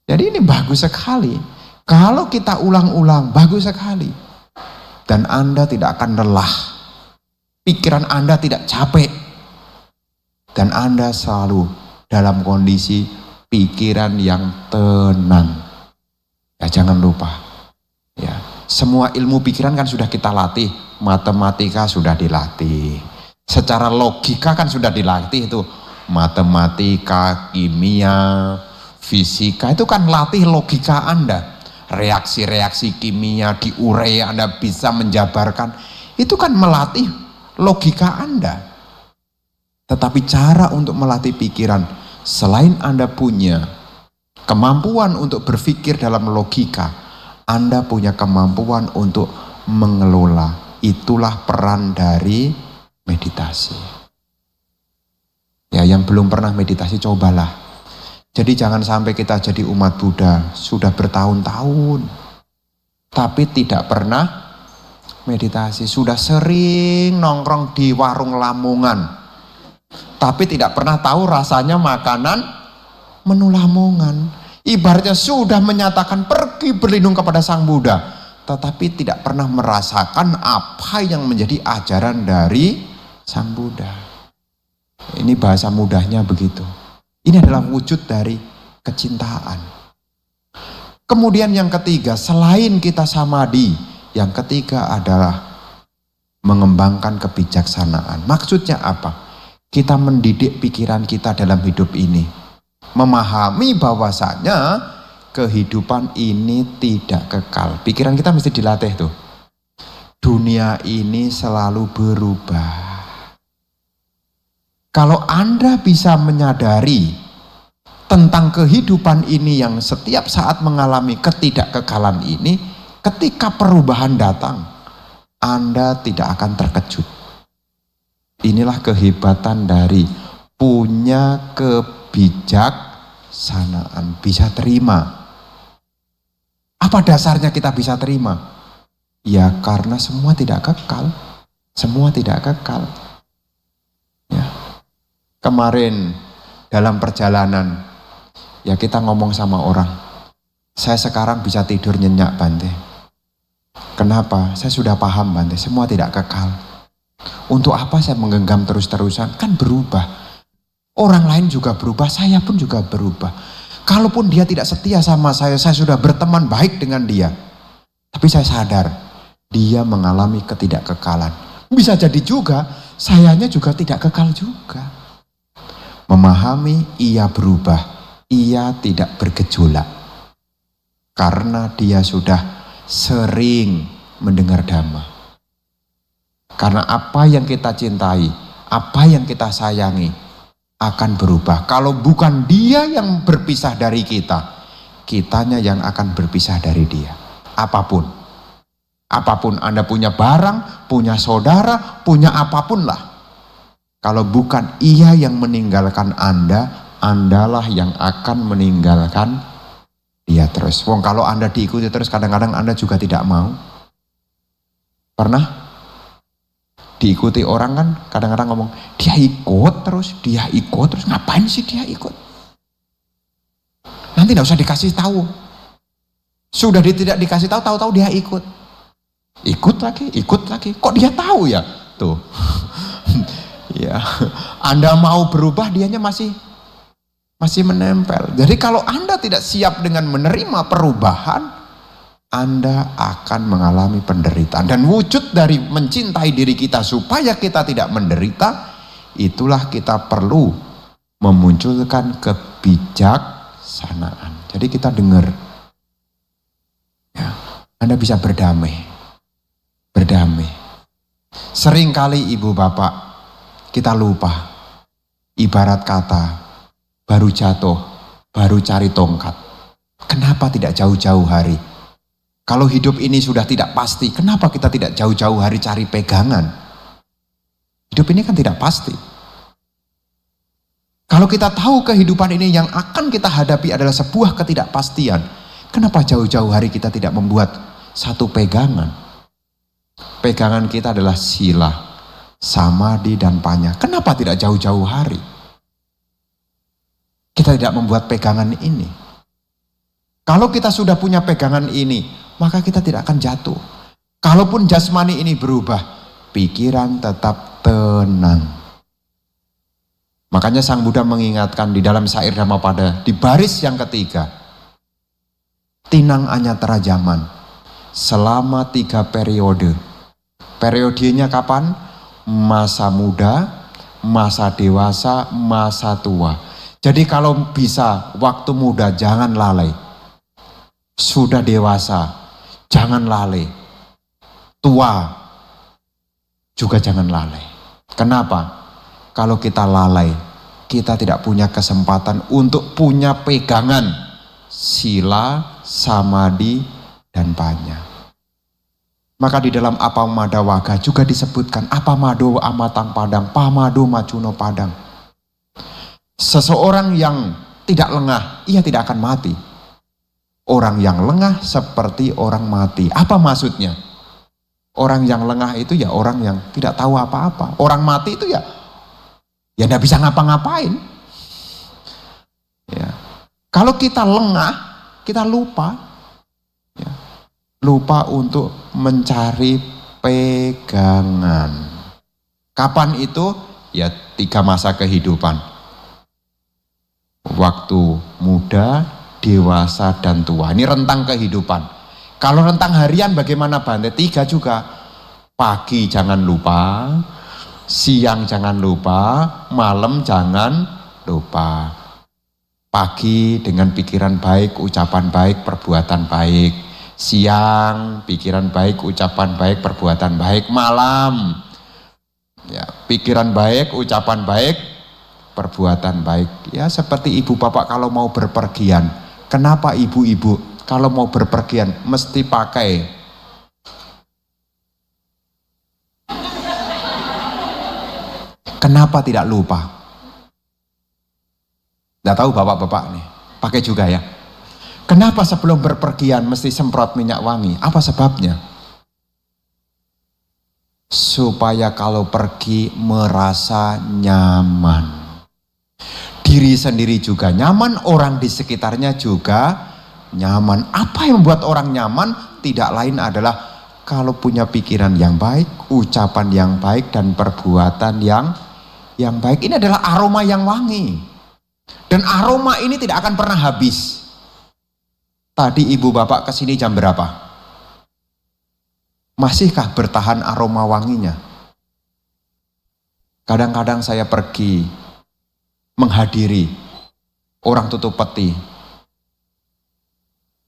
Jadi ini bagus sekali. Kalau kita ulang-ulang, bagus sekali. Dan Anda tidak akan lelah. Pikiran Anda tidak capek. Dan Anda selalu dalam kondisi pikiran yang tenang. Ya jangan lupa. Ya. Semua ilmu pikiran kan sudah kita latih, matematika sudah dilatih, secara logika kan sudah dilatih itu, matematika, kimia, fisika itu kan latih logika Anda, reaksi-reaksi kimia diurai Anda bisa menjabarkan, itu kan melatih logika Anda. Tetapi cara untuk melatih pikiran, selain Anda punya kemampuan untuk berpikir dalam logika, Anda punya kemampuan untuk mengelola. Itulah peran dari meditasi. Ya, yang belum pernah meditasi cobalah. Jadi jangan sampai kita jadi umat Buddha sudah bertahun-tahun tapi tidak pernah meditasi. Sudah sering nongkrong di warung Lamongan tapi tidak pernah tahu rasanya makanan menu Lamongan. Ibaratnya sudah menyatakan pergi berlindung kepada Sang Buddha, tetapi tidak pernah merasakan apa yang menjadi ajaran dari Sang Buddha. Ini bahasa mudahnya begitu. Ini adalah wujud dari kecintaan. Kemudian yang ketiga, selain kita samadhi, yang ketiga adalah mengembangkan kebijaksanaan. Maksudnya apa? Kita mendidik pikiran kita dalam hidup ini. Memahami bahwasanya kehidupan ini tidak kekal. Pikiran kita mesti dilatih tuh. Dunia ini selalu berubah. Kalau Anda bisa menyadari tentang kehidupan ini yang setiap saat mengalami ketidakkekalan ini, Ketika perubahan datang, Anda tidak akan terkejut. Inilah kehebatan dari punya kebijaksanaan, bisa terima. Apa dasarnya kita bisa terima? Ya karena semua tidak kekal. Semua tidak kekal. Ya. Kemarin dalam perjalanan, ya kita ngomong sama orang, saya sekarang bisa tidur nyenyak Bante. Kenapa? Saya sudah paham Bante, semua tidak kekal. Untuk apa saya menggenggam terus-terusan? Kan berubah. Orang lain juga berubah, saya pun juga berubah. Kalaupun dia tidak setia sama saya sudah berteman baik dengan dia. Tapi saya sadar, dia mengalami ketidakkekalan. Bisa jadi juga, sayanya juga tidak kekal juga. Memahami, ia berubah, ia tidak bergejolak. Karena dia sudah sering mendengar dhamma. Karena apa yang kita cintai, apa yang kita sayangi, akan berubah. Kalau bukan dia yang berpisah dari kita, kitanya yang akan berpisah dari dia. Apapun Anda punya barang, punya saudara, punya apapun lah. Kalau bukan ia yang meninggalkan Anda, Andalah yang akan meninggalkan dia terus. Wong kalau Anda diikuti terus, kadang-kadang Anda juga tidak mau. Pernah? Diikuti orang kan kadang-kadang ngomong, dia ikut terus, ngapain sih dia ikut? Nanti gak usah dikasih tahu. Sudah tidak dikasih tahu, tahu-tahu dia ikut. Ikut lagi. Kok dia tahu ya? Tuh. Ya, Anda mau berubah, dianya masih menempel. Jadi kalau Anda tidak siap dengan menerima perubahan, Anda akan mengalami penderitaan. Dan wujud dari mencintai diri kita supaya kita tidak menderita, itulah kita perlu memunculkan kebijaksanaan. Jadi kita dengar, ya, Anda bisa berdamai. Seringkali ibu bapak kita lupa, ibarat kata baru jatuh, baru cari tongkat. Kenapa tidak jauh-jauh hari? Kalau hidup ini sudah tidak pasti, kenapa kita tidak jauh-jauh hari cari pegangan? Hidup ini kan tidak pasti. Kalau kita tahu kehidupan ini yang akan kita hadapi adalah sebuah ketidakpastian, kenapa jauh-jauh hari kita tidak membuat satu pegangan? Pegangan kita adalah sila, samadhi, dan panya. Kenapa tidak jauh-jauh hari kita tidak membuat pegangan ini? Kalau kita sudah punya pegangan ini, maka kita tidak akan jatuh. Kalaupun jasmani ini berubah, pikiran tetap tenang. Makanya Sang Buddha mengingatkan di dalam syair Dhammapada, di baris yang ketiga, tinang anyatara zaman, selama 3 periode. Periodenya kapan? Masa muda, masa dewasa, masa tua. Jadi kalau bisa waktu muda jangan lalai. Sudah dewasa, jangan lalai. Tua juga jangan lalai. Kenapa? Kalau kita lalai, kita tidak punya kesempatan untuk punya pegangan sila, samadhi, dan panya. Maka di dalam Apamadawaga juga disebutkan apamado amatang padang, pamado macuno padang. Seseorang yang tidak lengah, ia tidak akan mati. Orang yang lengah seperti orang mati. Apa maksudnya? Orang yang lengah itu ya orang yang tidak tahu apa-apa. Orang mati itu ya tidak bisa ngapa-ngapain. Ya. Kalau kita lengah, kita lupa. Ya. Lupa untuk mencari pegangan. Kapan itu? Ya 3 masa kehidupan. Waktu muda, dewasa, dan tua. Ini rentang kehidupan. Kalau rentang harian bagaimana Bante? 3 juga. Pagi jangan lupa, siang jangan lupa, malam jangan lupa. Pagi dengan pikiran baik, ucapan baik, perbuatan baik. Siang pikiran baik, ucapan baik, perbuatan baik. Malam ya, pikiran baik, ucapan baik, perbuatan baik. Ya seperti ibu bapak kalau mau berpergian. Kenapa ibu-ibu kalau mau berpergian mesti pakai kenapa tidak lupa? Tidak tahu bapak-bapak nih, pakai juga ya. Kenapa sebelum berpergian mesti semprot minyak wangi? Apa sebabnya? Supaya kalau pergi merasa nyaman. Diri sendiri juga nyaman, orang di sekitarnya juga nyaman. Apa yang membuat orang nyaman? Tidak lain adalah kalau punya pikiran yang baik, ucapan yang baik, dan perbuatan yang baik. Ini adalah aroma yang wangi. Dan aroma ini tidak akan pernah habis. Tadi ibu bapak kesini jam berapa? Masihkah bertahan aroma wanginya? Kadang-kadang saya pergi menghadiri orang tutup peti.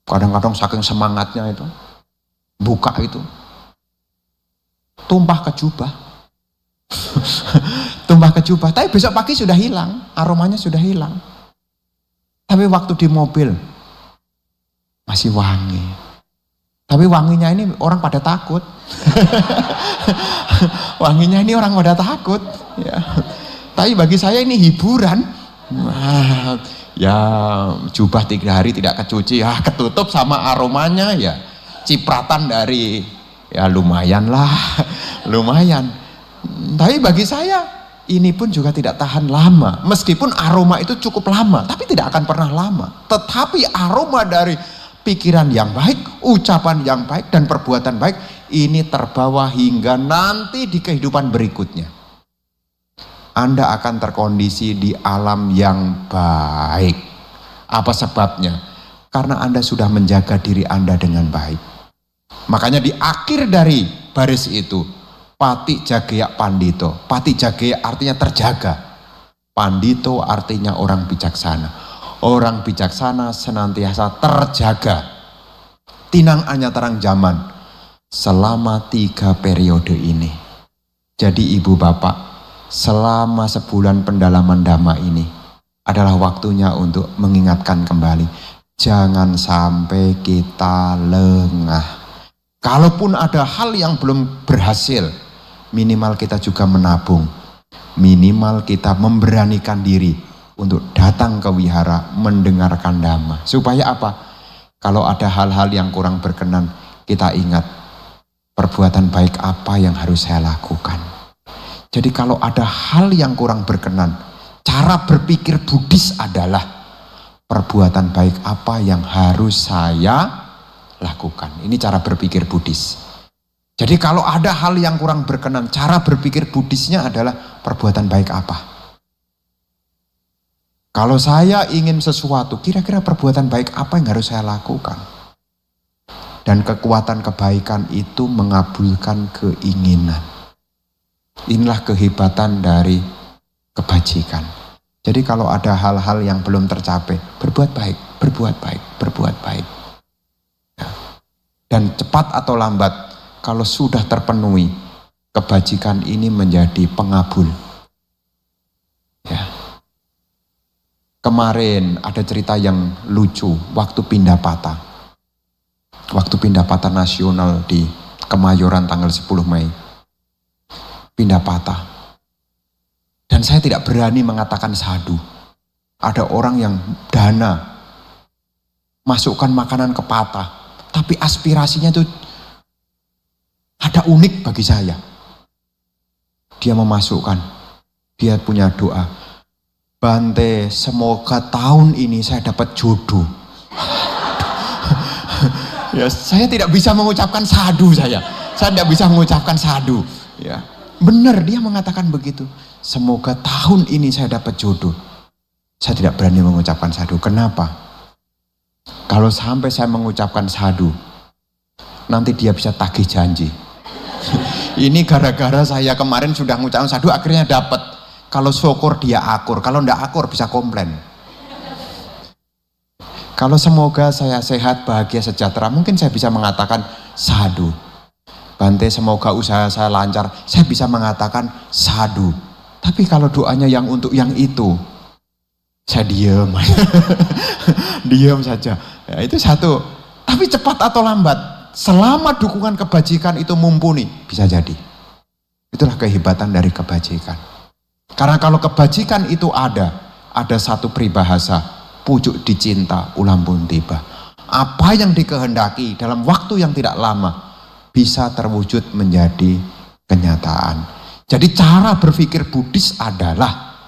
Kadang-kadang saking semangatnya itu, buka itu, tumpah ke jubah. Tumpah ke jubah, tapi besok pagi sudah hilang, aromanya sudah hilang. Tapi waktu di mobil, masih wangi. Tapi wanginya ini orang pada takut. Wanginya ini orang pada takut. Ya. Tapi bagi saya ini hiburan. Ya jubah 3 hari tidak kecuci, ya ketutup sama aromanya ya. Cipratan dari ya lumayan lah, lumayan. Tapi bagi saya ini pun juga tidak tahan lama. Meskipun aroma itu cukup lama, tapi tidak akan pernah lama. Tetapi aroma dari pikiran yang baik, ucapan yang baik, dan perbuatan baik ini terbawa hingga nanti di kehidupan berikutnya. Anda akan terkondisi di alam yang baik. Apa sebabnya? Karena Anda sudah menjaga diri Anda dengan baik. Makanya di akhir dari baris itu, pati jageya pandito. Pati jageya artinya terjaga. Pandito artinya orang bijaksana. Orang bijaksana senantiasa terjaga. Tinang anya terang zaman selama 3 periode ini. Jadi ibu bapak, selama sebulan pendalaman dhamma ini adalah waktunya untuk mengingatkan kembali. Jangan sampai kita lengah. Kalaupun ada hal yang belum berhasil, minimal kita juga menabung. Minimal kita memberanikan diri untuk datang ke wihara mendengarkan dhamma. Supaya apa? Kalau ada hal-hal yang kurang berkenan, kita ingat perbuatan baik apa yang harus saya lakukan. Jadi kalau ada hal yang kurang berkenan, cara berpikir Buddhis adalah perbuatan baik apa yang harus saya lakukan. Ini cara berpikir Buddhis. Jadi kalau ada hal yang kurang berkenan, cara berpikir Buddhisnya adalah perbuatan baik apa. Kalau saya ingin sesuatu, kira-kira perbuatan baik apa yang harus saya lakukan? Dan kekuatan kebaikan itu mengabulkan keinginan. Inilah kehebatan dari kebajikan. Jadi kalau ada hal-hal yang belum tercapai, berbuat baik, berbuat baik, berbuat baik. Ya. Dan cepat atau lambat, kalau sudah terpenuhi, kebajikan ini menjadi pengabul. Ya. Kemarin ada cerita yang lucu waktu pindah patah. Waktu pindah patah nasional di Kemayoran tanggal 10 Mei. Pindah patah. Dan saya tidak berani mengatakan sadu. Ada orang yang dana masukkan makanan ke patah. Tapi aspirasinya itu ada unik bagi saya. Dia memasukkan, dia punya doa. Bante, semoga tahun ini saya dapat jodoh. Ya, saya tidak bisa mengucapkan sadu saya tidak bisa mengucapkan sadu. Ya, benar dia mengatakan begitu. Semoga tahun ini saya dapat jodoh. Saya tidak berani mengucapkan sadu. Kenapa? Kalau sampai saya mengucapkan sadu, nanti dia bisa tagih janji. Ini gara-gara saya kemarin sudah mengucapkan sadu, akhirnya dapat. Kalau syukur dia akur, kalau enggak akur bisa komplain. Kalau semoga saya sehat, bahagia, sejahtera, mungkin saya bisa mengatakan sadu. Bante, semoga usaha saya lancar, saya bisa mengatakan sadu. Tapi kalau doanya yang untuk yang itu, saya diam. Diam saja. Ya, itu satu Tapi cepat atau lambat, selama dukungan kebajikan itu mumpuni, bisa jadi. Itulah kehebatan dari kebajikan. Karena kalau kebajikan itu ada satu peribahasa, pucuk dicinta ulam pun tiba. Apa yang dikehendaki dalam waktu yang tidak lama bisa terwujud menjadi kenyataan. Jadi cara berpikir Buddhis adalah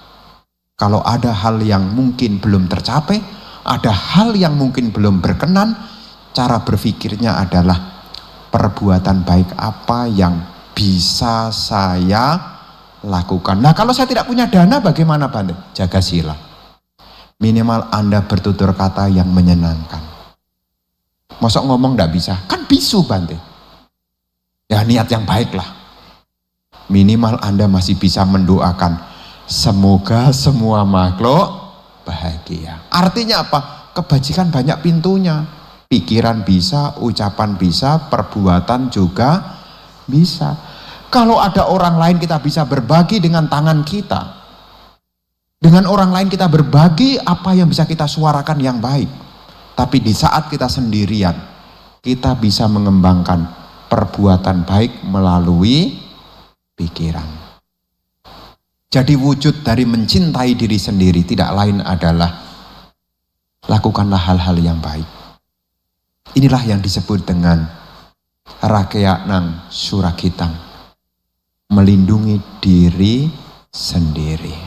kalau ada hal yang mungkin belum tercapai, ada hal yang mungkin belum berkenan, cara berpikirnya adalah perbuatan baik apa yang bisa saya lakukan. Nah, kalau saya tidak punya dana bagaimana, Bante? Jaga sila. Minimal Anda bertutur kata yang menyenangkan. Masa ngomong tidak bisa? Kan bisu, Bante. Ya niat yang baik lah. Minimal Anda masih bisa mendoakan semoga semua makhluk bahagia. Artinya apa? Kebajikan banyak pintunya. Pikiran bisa, ucapan bisa, perbuatan juga bisa. Kalau ada orang lain kita bisa berbagi dengan tangan kita. Dengan orang lain kita berbagi apa yang bisa kita suarakan yang baik. Tapi di saat kita sendirian, kita bisa mengembangkan perbuatan baik melalui pikiran. Jadi wujud dari mencintai diri sendiri tidak lain adalah lakukanlah hal-hal yang baik. Inilah yang disebut dengan Rakeyanang Surakitang, melindungi diri sendiri.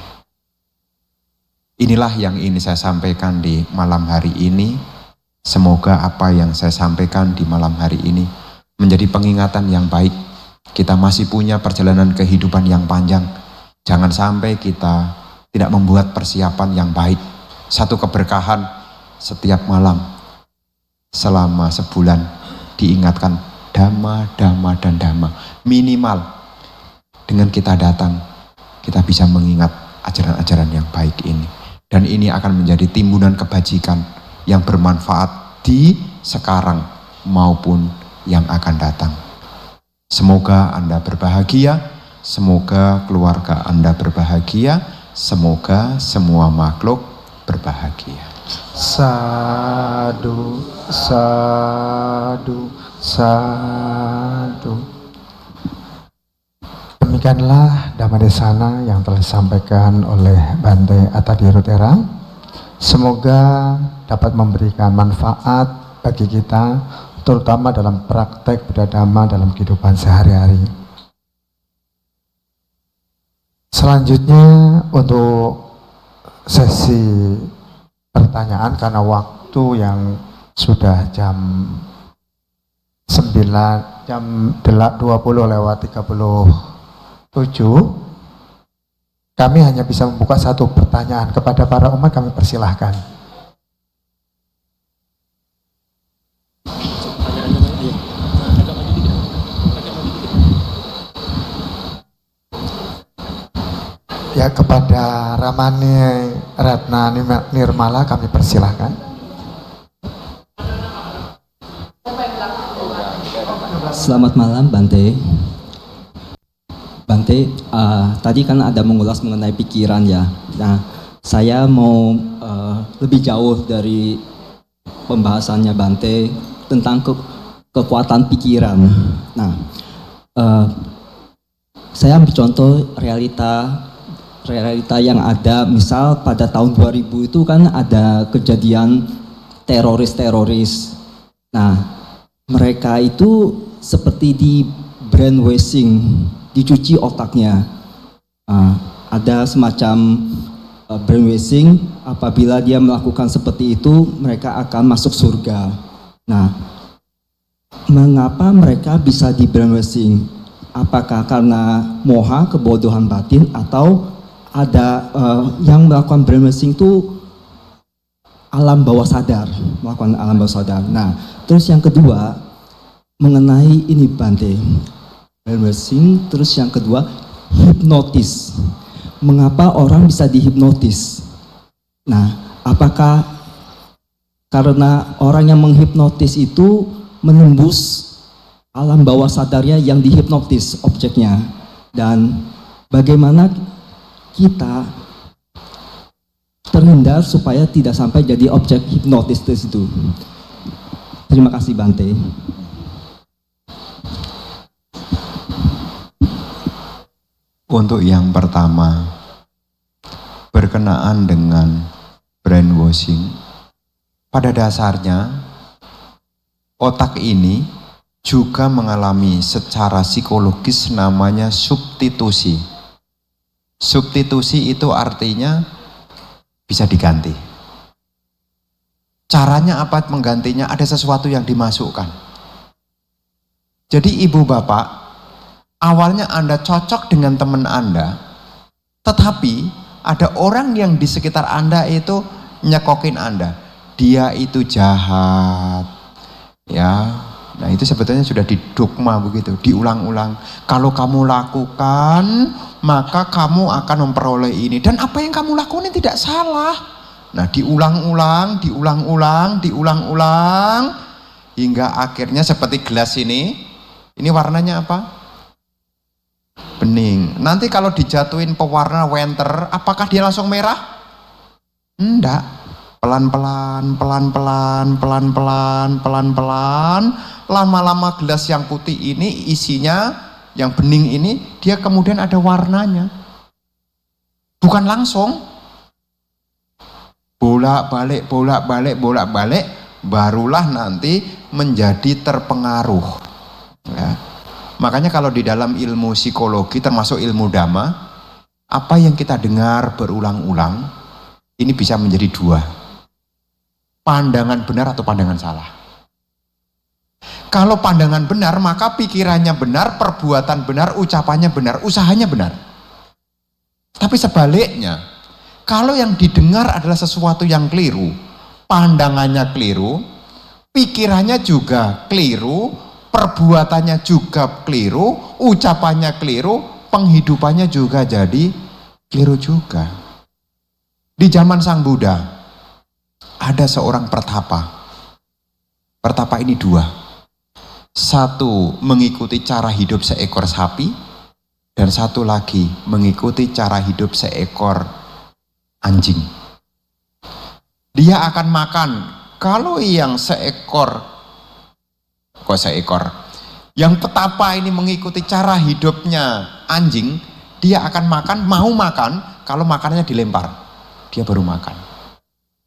Inilah yang ingin saya sampaikan di malam hari ini. Semoga apa yang saya sampaikan di malam hari ini menjadi pengingatan yang baik. Kita masih punya perjalanan kehidupan yang panjang. Jangan sampai kita tidak membuat persiapan yang baik. Satu keberkahan setiap malam selama sebulan diingatkan dhamma, dhamma, dan dhamma. Minimal dengan kita datang, kita bisa mengingat ajaran-ajaran yang baik ini. Dan ini akan menjadi timbunan kebajikan yang bermanfaat di sekarang maupun yang akan datang. Semoga Anda berbahagia, semoga keluarga Anda berbahagia, semoga semua makhluk berbahagia. Sadu, sadu, sadu. Demikianlah Dhammadesana yang telah disampaikan oleh Bante Atadirutera. Semoga dapat memberikan manfaat bagi kita, terutama dalam praktek Buddha Dhamma dalam kehidupan sehari-hari. Selanjutnya untuk sesi pertanyaan, karena waktu yang sudah jam 9, jam 20:37, kami hanya bisa membuka satu pertanyaan. Kepada para umat kami persilahkan. Ya, kepada Ramani Ratna Nirmala kami persilahkan. Selamat malam Bante. Bante, tadi kan ada mengulas mengenai pikiran ya. Nah, saya mau lebih jauh dari pembahasannya Bante tentang kekuatan pikiran. Nah, saya ambil contoh realita yang ada, misal pada tahun 2000 itu kan ada kejadian teroris. Nah, mereka itu seperti di brainwashing, dicuci otaknya. Ada semacam brainwashing, apabila dia melakukan seperti itu, mereka akan masuk surga. Nah, mengapa mereka bisa di brainwashing? Apakah karena moha, kebodohan batin, atau ada yang melakukan brainwashing itu alam bawah sadar, melakukan alam bawah sadar. Nah, terus yang kedua mengenai ini Bante, brainwashing. Terus yang kedua, hipnotis. Mengapa orang bisa dihipnotis? Nah, apakah karena orang yang menghipnotis itu menembus alam bawah sadarnya yang dihipnotis objeknya? Dan bagaimana kita terhindar supaya tidak sampai jadi objek hipnotis itu? Terima kasih Bante. Untuk yang pertama, berkenaan dengan brainwashing, pada dasarnya otak ini juga mengalami secara psikologis namanya substitusi. Substitusi itu artinya bisa diganti. Caranya apa menggantinya? Ada sesuatu yang dimasukkan. Jadi ibu bapak, awalnya Anda cocok dengan teman Anda, tetapi ada orang yang di sekitar Anda itu nyekokin Anda. Dia itu jahat. Ya, nah itu sebetulnya sudah didogma begitu, diulang-ulang. Kalau kamu lakukan, maka kamu akan memperoleh ini. Dan apa yang kamu lakukan ini tidak salah. Nah diulang-ulang, hingga akhirnya seperti gelas ini warnanya apa? Bening. Nanti kalau dijatuhin pewarna Wenter, apakah dia langsung merah? Enggak. Pelan-pelan, lama-lama gelas yang putih ini isinya, yang bening ini, dia kemudian ada warnanya. Bukan langsung. Bolak-balik, barulah nanti menjadi terpengaruh. Ya. Makanya kalau di dalam ilmu psikologi termasuk ilmu Dhamma, apa yang kita dengar berulang-ulang ini bisa menjadi dua. Pandangan benar atau pandangan salah. Kalau pandangan benar, maka pikirannya benar, perbuatan benar, ucapannya benar, usahanya benar. Tapi sebaliknya, kalau yang didengar adalah sesuatu yang keliru, pandangannya keliru, pikirannya juga keliru, perbuatannya juga keliru, ucapannya keliru, penghidupannya juga jadi keliru juga. Di zaman Sang Buddha, ada seorang pertapa. Pertapa ini dua. Satu mengikuti cara hidup seekor sapi, dan satu lagi mengikuti cara hidup seekor anjing. Dia akan makan. Kalau yang yang petapa ini mengikuti cara hidupnya anjing, dia akan makan, mau makan, kalau makanannya dilempar, dia baru makan.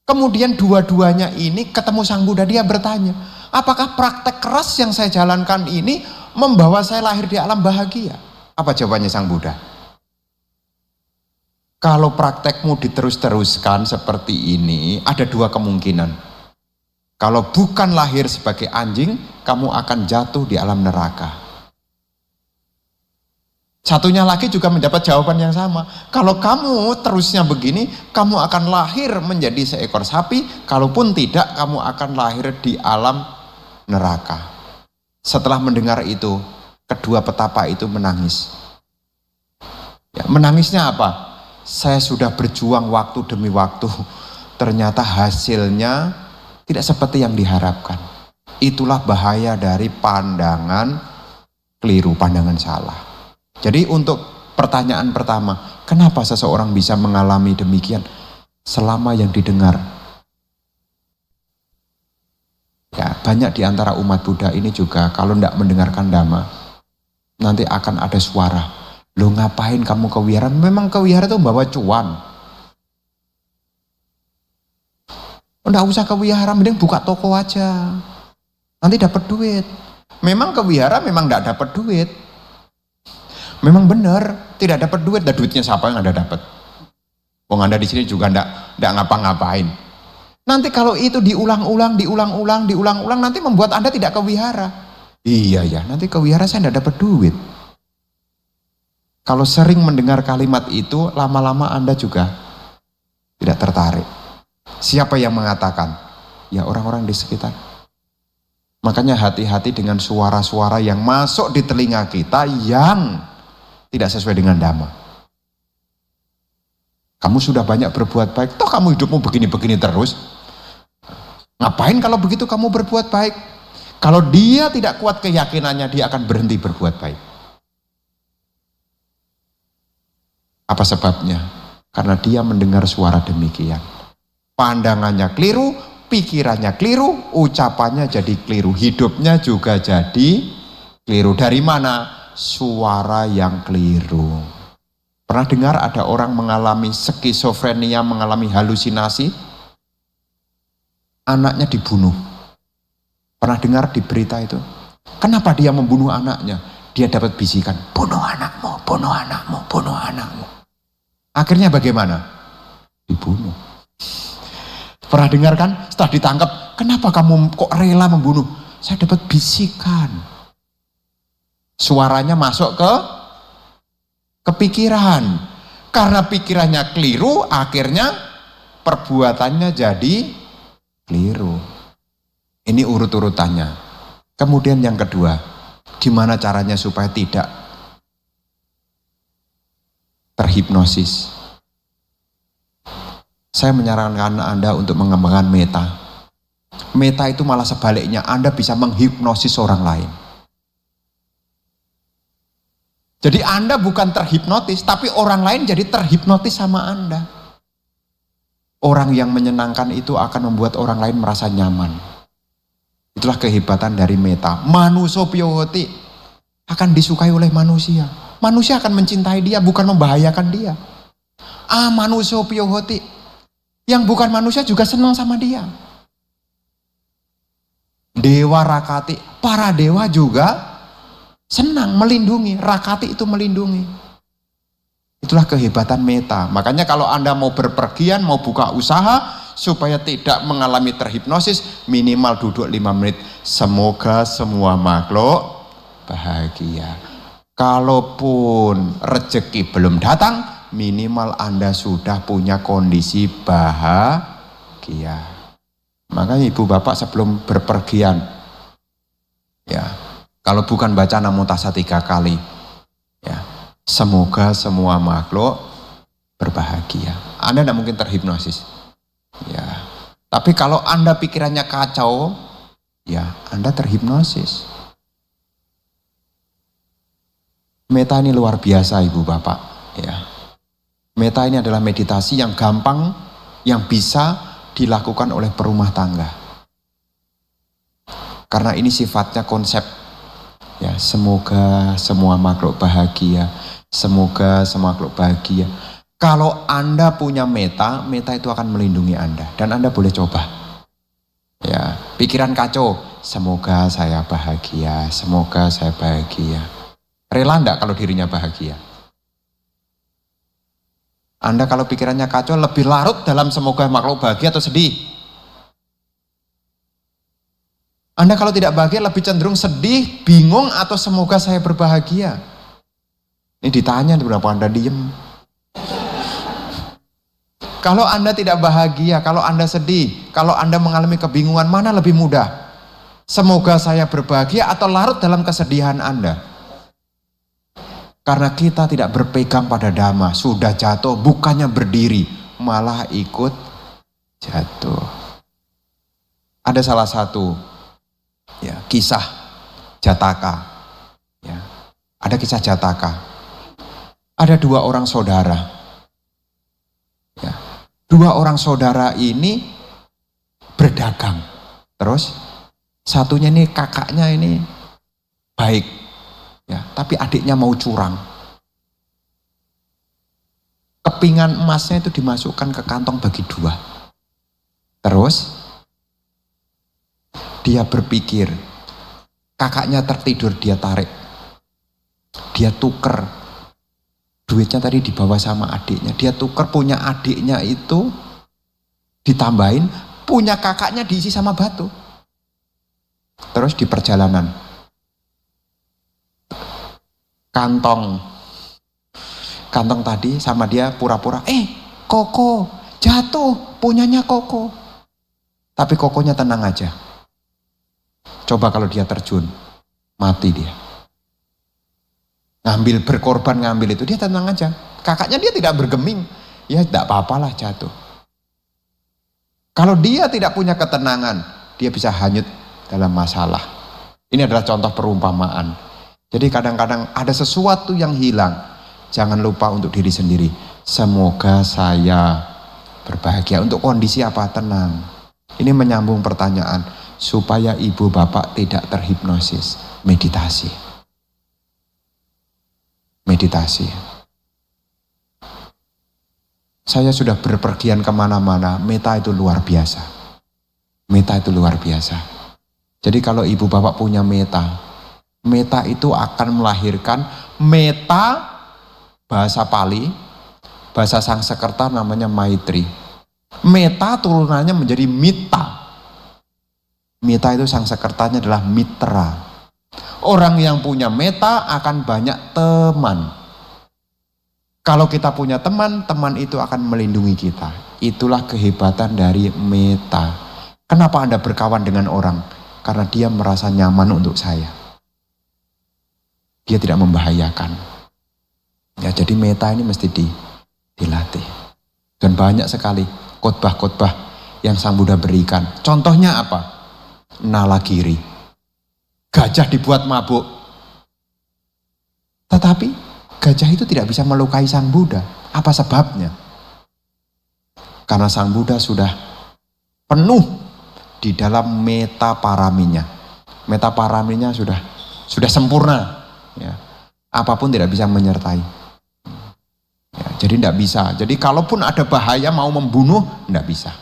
Kemudian dua-duanya ini ketemu Sang Buddha, dia bertanya, apakah praktek keras yang saya jalankan ini membawa saya lahir di alam bahagia? Apa jawabannya Sang Buddha? Kalau praktekmu diterus-teruskan seperti ini, ada dua kemungkinan. Kalau bukan lahir sebagai anjing, kamu akan jatuh di alam neraka. Satunya lagi juga mendapat jawaban yang sama. Kalau kamu terusnya begini, kamu akan lahir menjadi seekor sapi, kalaupun tidak, kamu akan lahir di alam neraka. Setelah mendengar itu, kedua petapa itu menangis. Ya, menangisnya apa? Saya sudah berjuang waktu demi waktu, ternyata hasilnya tidak seperti yang diharapkan. Itulah bahaya dari pandangan keliru, pandangan salah. Jadi untuk pertanyaan pertama, kenapa seseorang bisa mengalami demikian? Selama yang didengar. Ya, banyak di antara umat Buddha ini juga kalau tidak mendengarkan Dhamma, nanti akan ada suara. Loh ngapain kamu kewihara? Memang kewihara itu bawa cuan. Enggak usah kewihara, mending buka toko aja. Nanti dapat duit. Memang kewihara memang enggak dapat duit. Memang benar, tidak dapat duit. Dan duitnya siapa yang Anda dapat? Wong Anda di sini juga enggak ngapa-ngapain. Nanti kalau itu diulang-ulang, nanti membuat Anda tidak kewihara. Iya ya, nanti kewihara saya enggak dapat duit. Kalau sering mendengar kalimat itu, lama-lama Anda juga tidak tertarik. Siapa yang mengatakan? Ya orang-orang di sekitar. Makanya hati-hati dengan suara-suara yang masuk di telinga kita yang tidak sesuai dengan Dhamma. Kamu sudah banyak berbuat baik, toh kamu hidupmu begini-begini terus. Ngapain kalau begitu kamu berbuat baik? Kalau dia tidak kuat keyakinannya, dia akan berhenti berbuat baik. Apa sebabnya? Karena dia mendengar suara demikian. Pandangannya keliru, pikirannya keliru, ucapannya jadi keliru, hidupnya juga jadi keliru. Dari mana? Suara yang keliru. Pernah dengar ada orang mengalami skizofrenia, mengalami halusinasi, anaknya dibunuh. Pernah dengar di berita itu? Kenapa dia membunuh anaknya? Dia dapat bisikan, bunuh anakmu, bunuh anakmu, bunuh anakmu. Akhirnya bagaimana? Dibunuh. Pernah dengar kan? Setelah ditangkap, kenapa kamu kok rela membunuh? Saya dapat bisikan. Suaranya masuk ke pikiran. Karena pikirannya keliru, akhirnya perbuatannya jadi keliru. Ini urut-urutannya. Kemudian yang kedua, gimana caranya supaya tidak terhipnosis? Saya menyarankan Anda untuk mengembangkan meta. Meta itu malah sebaliknya, Anda bisa menghipnosis orang lain. Jadi Anda bukan terhipnotis, tapi orang lain jadi terhipnotis sama Anda. Orang yang menyenangkan itu akan membuat orang lain merasa nyaman. Itulah kehebatan dari meta. Manuso piohoti akan disukai oleh manusia. Manusia akan mencintai dia, bukan membahayakan dia. Manuso piohoti, yang bukan manusia juga senang sama dia. Dewa rakati, para dewa juga senang melindungi. Rakati itu melindungi. Itulah kehebatan meta. Makanya kalau Anda mau berpergian, mau buka usaha, supaya tidak mengalami terhipnosis, minimal duduk 5 menit. Semoga semua makhluk bahagia. Kalaupun rezeki belum datang, minimal Anda sudah punya kondisi bahagia. Makanya ibu bapak sebelum berpergian, ya, kalau bukan baca Namo Tassa 3 kali, ya, semoga semua makhluk berbahagia. Anda tidak mungkin terhipnosis. Ya, tapi kalau Anda pikirannya kacau, ya Anda terhipnosis. Meta ini luar biasa ibu bapak. Ya, meta ini adalah meditasi yang gampang, yang bisa dilakukan oleh perumah tangga. Karena ini sifatnya konsep. Ya, semoga semua makhluk bahagia. Semoga semua makhluk bahagia. Kalau Anda punya meta, meta itu akan melindungi Anda. Dan Anda boleh coba. Ya, pikiran kacau, semoga saya bahagia, semoga saya bahagia. Rela enggak kalau dirinya bahagia? Anda kalau pikirannya kacau, lebih larut dalam semoga makhluk bahagia atau sedih? Anda kalau tidak bahagia, lebih cenderung sedih, bingung, atau semoga saya berbahagia? Ini ditanya, berapa Anda diem? Kalau Anda tidak bahagia, kalau Anda sedih, kalau Anda mengalami kebingungan, mana lebih mudah? Semoga saya berbahagia atau larut dalam kesedihan Anda? Karena kita tidak berpegang pada dhamma, sudah jatuh, bukannya berdiri, malah ikut jatuh. Ada salah satu ya, kisah Jataka. Ya, ada kisah Jataka. Ada 2 orang saudara. Ya, 2 orang saudara ini berdagang. Terus satunya ini kakaknya ini baik, ya, tapi adiknya mau curang. Kepingan emasnya itu dimasukkan ke kantong bagi 2. Terus dia berpikir, kakaknya tertidur, dia tarik, dia tuker. Duitnya tadi dibawa sama adiknya, dia tuker, punya adiknya itu ditambahin, punya kakaknya diisi sama batu. Terus di perjalanan, kantong tadi sama dia pura-pura, Koko jatuh, punyanya Koko. Tapi Kokonya tenang aja. Coba kalau dia terjun, mati dia. Berkorban ngambil itu, dia tenang aja. Kakaknya dia tidak bergeming, ya tidak apa-apalah jatuh. Kalau dia tidak punya ketenangan, dia bisa hanyut dalam masalah. Ini adalah contoh perumpamaan. Jadi kadang-kadang ada sesuatu yang hilang, jangan lupa untuk diri sendiri. Semoga saya berbahagia. Untuk kondisi apa? Tenang. Ini menyambung pertanyaan, supaya ibu bapak tidak terhipnosis. Meditasi. Meditasi. Saya sudah berpergian kemana-mana, meta itu luar biasa. Meta itu luar biasa. Jadi kalau ibu bapak punya meta, meta itu akan melahirkan meta, bahasa Pali, bahasa Sangsekerta namanya Maitri. Meta turunannya menjadi mita. Mita itu Sangsekertanya adalah mitra. Orang yang punya meta akan banyak teman. Kalau kita punya teman, teman itu akan melindungi kita. Itulah kehebatan dari meta. Kenapa Anda berkawan dengan orang? Karena dia merasa nyaman untuk saya. Dia tidak membahayakan. Ya, jadi meta ini mesti dilatih. Dan banyak sekali khotbah-khotbah yang Sang Buddha berikan. Contohnya apa? Nalagiri. Gajah dibuat mabuk. Tetapi gajah itu tidak bisa melukai Sang Buddha. Apa sebabnya? Karena Sang Buddha sudah penuh di dalam metaparaminya. Metaparaminya sudah sempurna. Ya. Apapun tidak bisa menyertai. Ya, jadi tidak bisa. Jadi kalaupun ada bahaya mau membunuh, tidak bisa.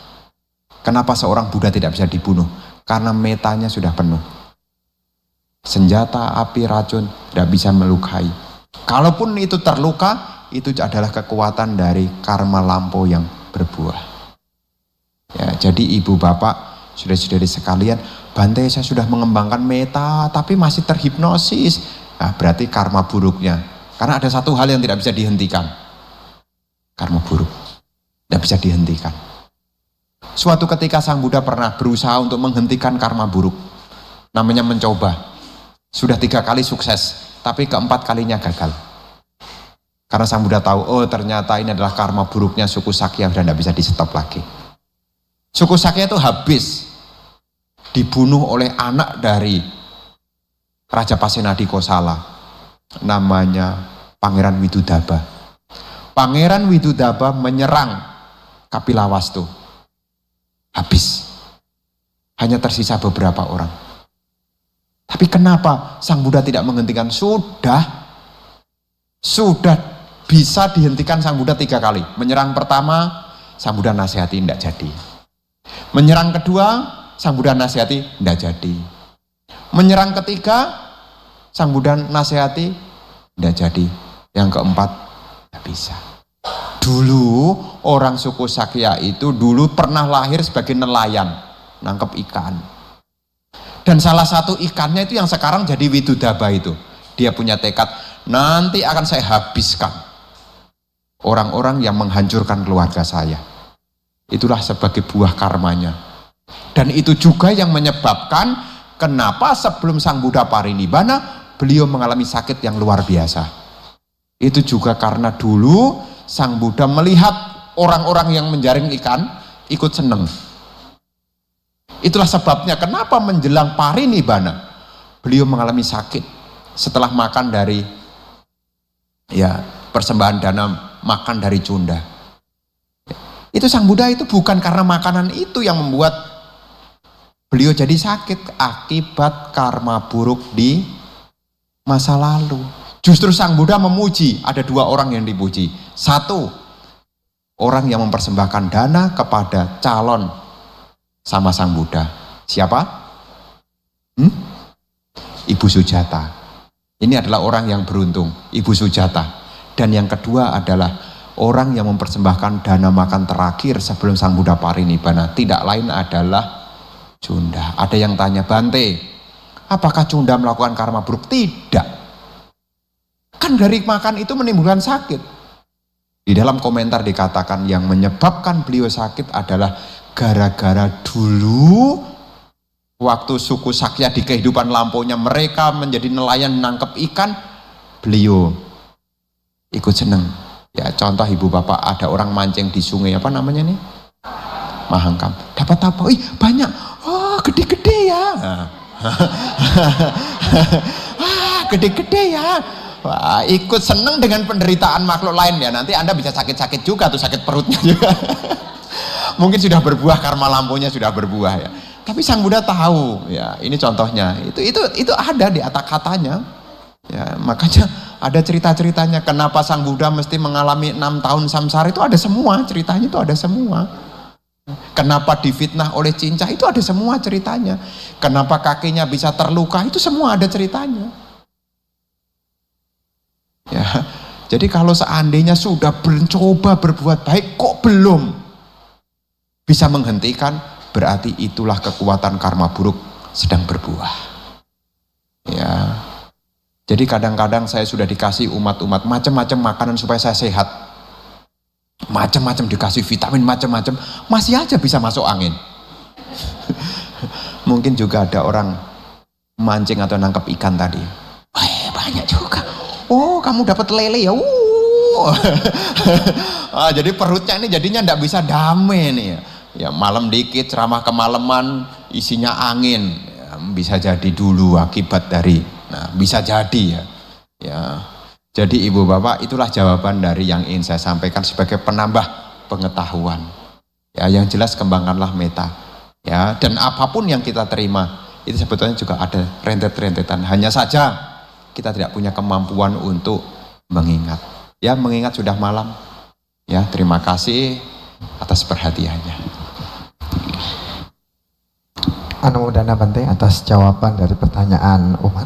Kenapa seorang Buddha tidak bisa dibunuh? Karena metanya sudah penuh. Senjata, api, racun tidak bisa melukai. Kalaupun itu terluka, itu adalah kekuatan dari karma lampau yang berbuah. Ya, jadi ibu bapak, saudara-saudari sekalian, Bante saya sudah mengembangkan meta, tapi masih terhipnosis. Nah, berarti karma buruknya. Karena ada satu hal yang tidak bisa dihentikan. Karma buruk. Tidak bisa dihentikan. Suatu ketika Sang Buddha pernah berusaha untuk menghentikan karma buruk. Namanya mencoba. Sudah 3 kali sukses, tapi keempat kalinya gagal. Karena Sang Buddha tahu, oh ternyata ini adalah karma buruknya suku Sakya, sudah tidak bisa di stop lagi. Suku Sakya itu habis. Dibunuh oleh anak dari Raja Pasenadi Kosala. Namanya Pangeran Widudaba. Pangeran Widudaba menyerang Kapilawastu. Habis. Hanya tersisa beberapa orang. Tapi kenapa Sang Buddha tidak menghentikan? Sudah bisa dihentikan Sang Buddha 3 kali. Menyerang pertama, Sang Buddha nasihati, tidak jadi. Menyerang kedua, Sang Buddha nasihati, tidak jadi. Menyerang ketiga, Sang Buddha nasihati, tidak jadi. Yang keempat, tidak bisa. Dulu orang suku Sakya itu dulu pernah lahir sebagai nelayan, nangkep ikan. Dan salah satu ikannya itu yang sekarang jadi Widudaba itu. Dia punya tekad, nanti akan saya habiskan orang-orang yang menghancurkan keluarga saya. Itulah sebagai buah karmanya. Dan itu juga yang menyebabkan kenapa sebelum Sang Buddha Parinibbana beliau mengalami sakit yang luar biasa. Itu juga karena dulu Sang Buddha melihat orang-orang yang menjaring ikan ikut seneng. Itulah sebabnya kenapa menjelang Parinibbana beliau mengalami sakit setelah makan dari persembahan dana, makan dari cunda. Itu Sang Buddha itu bukan karena makanan itu yang membuat beliau jadi sakit, akibat karma buruk di masa lalu. Justru Sang Buddha memuji, ada 2 orang yang dipuji. 1, orang yang mempersembahkan dana kepada calon sama Sang Buddha. Siapa? Ibu Sujata. Ini adalah orang yang beruntung, Ibu Sujata. Dan yang kedua adalah orang yang mempersembahkan dana makan terakhir sebelum Sang Buddha Parinibbana. Tidak lain adalah Cunda. Ada yang tanya, Bante, apakah Cunda melakukan karma buruk? Tidak. Kan dari makan itu menimbulkan sakit. Di dalam komentar dikatakan yang menyebabkan beliau sakit adalah gara-gara dulu waktu suku Sakya di kehidupan lampaunya mereka menjadi nelayan nangkep ikan, beliau ikut seneng. Ya contoh ibu bapak, ada orang mancing di sungai, apa namanya nih? Mahangkam. Dapat apa? Ih banyak. Oh gede-gede ya. Gede-gede ya. Wah, ikut seneng dengan penderitaan makhluk lain ya. Nanti Anda bisa sakit-sakit juga tuh, sakit perutnya juga. Mungkin sudah berbuah, karma lampunya sudah berbuah ya. Tapi Sang Buddha tahu ya, ini contohnya. Itu ada di kata-katanya. Ya, makanya ada cerita-ceritanya kenapa Sang Buddha mesti mengalami 6 tahun samsara, itu ada semua ceritanya, itu ada semua. Kenapa difitnah oleh cincah, itu ada semua ceritanya. Kenapa kakinya bisa terluka, itu semua ada ceritanya. Ya. Jadi kalau seandainya sudah mencoba berbuat baik kok belum bisa menghentikan, berarti itulah kekuatan karma buruk sedang berbuah. Ya. Jadi kadang-kadang saya sudah dikasih umat-umat macam-macam makanan supaya saya sehat. Macam-macam dikasih vitamin macam-macam, masih aja bisa masuk angin. Mungkin juga ada orang mancing atau nangkep ikan tadi. Wah, banyak juga. Oh, kamu dapat lele ya. Jadi perutnya ini jadinya enggak bisa damai nih ya. Ya malam dikit ceramah kemalaman isinya angin. Ya, bisa jadi dulu akibat dari. Nah, bisa jadi ya. Ya. Jadi Ibu Bapak, itulah jawaban dari yang ingin saya sampaikan sebagai penambah pengetahuan. Ya, yang jelas kembangkanlah meta. Ya, dan apapun yang kita terima itu sebetulnya juga ada rentet-rentetan. Hanya saja kita tidak punya kemampuan untuk mengingat. Ya, mengingat sudah malam. Ya, terima kasih atas perhatiannya. Anumodana Bante atas jawaban dari pertanyaan umat.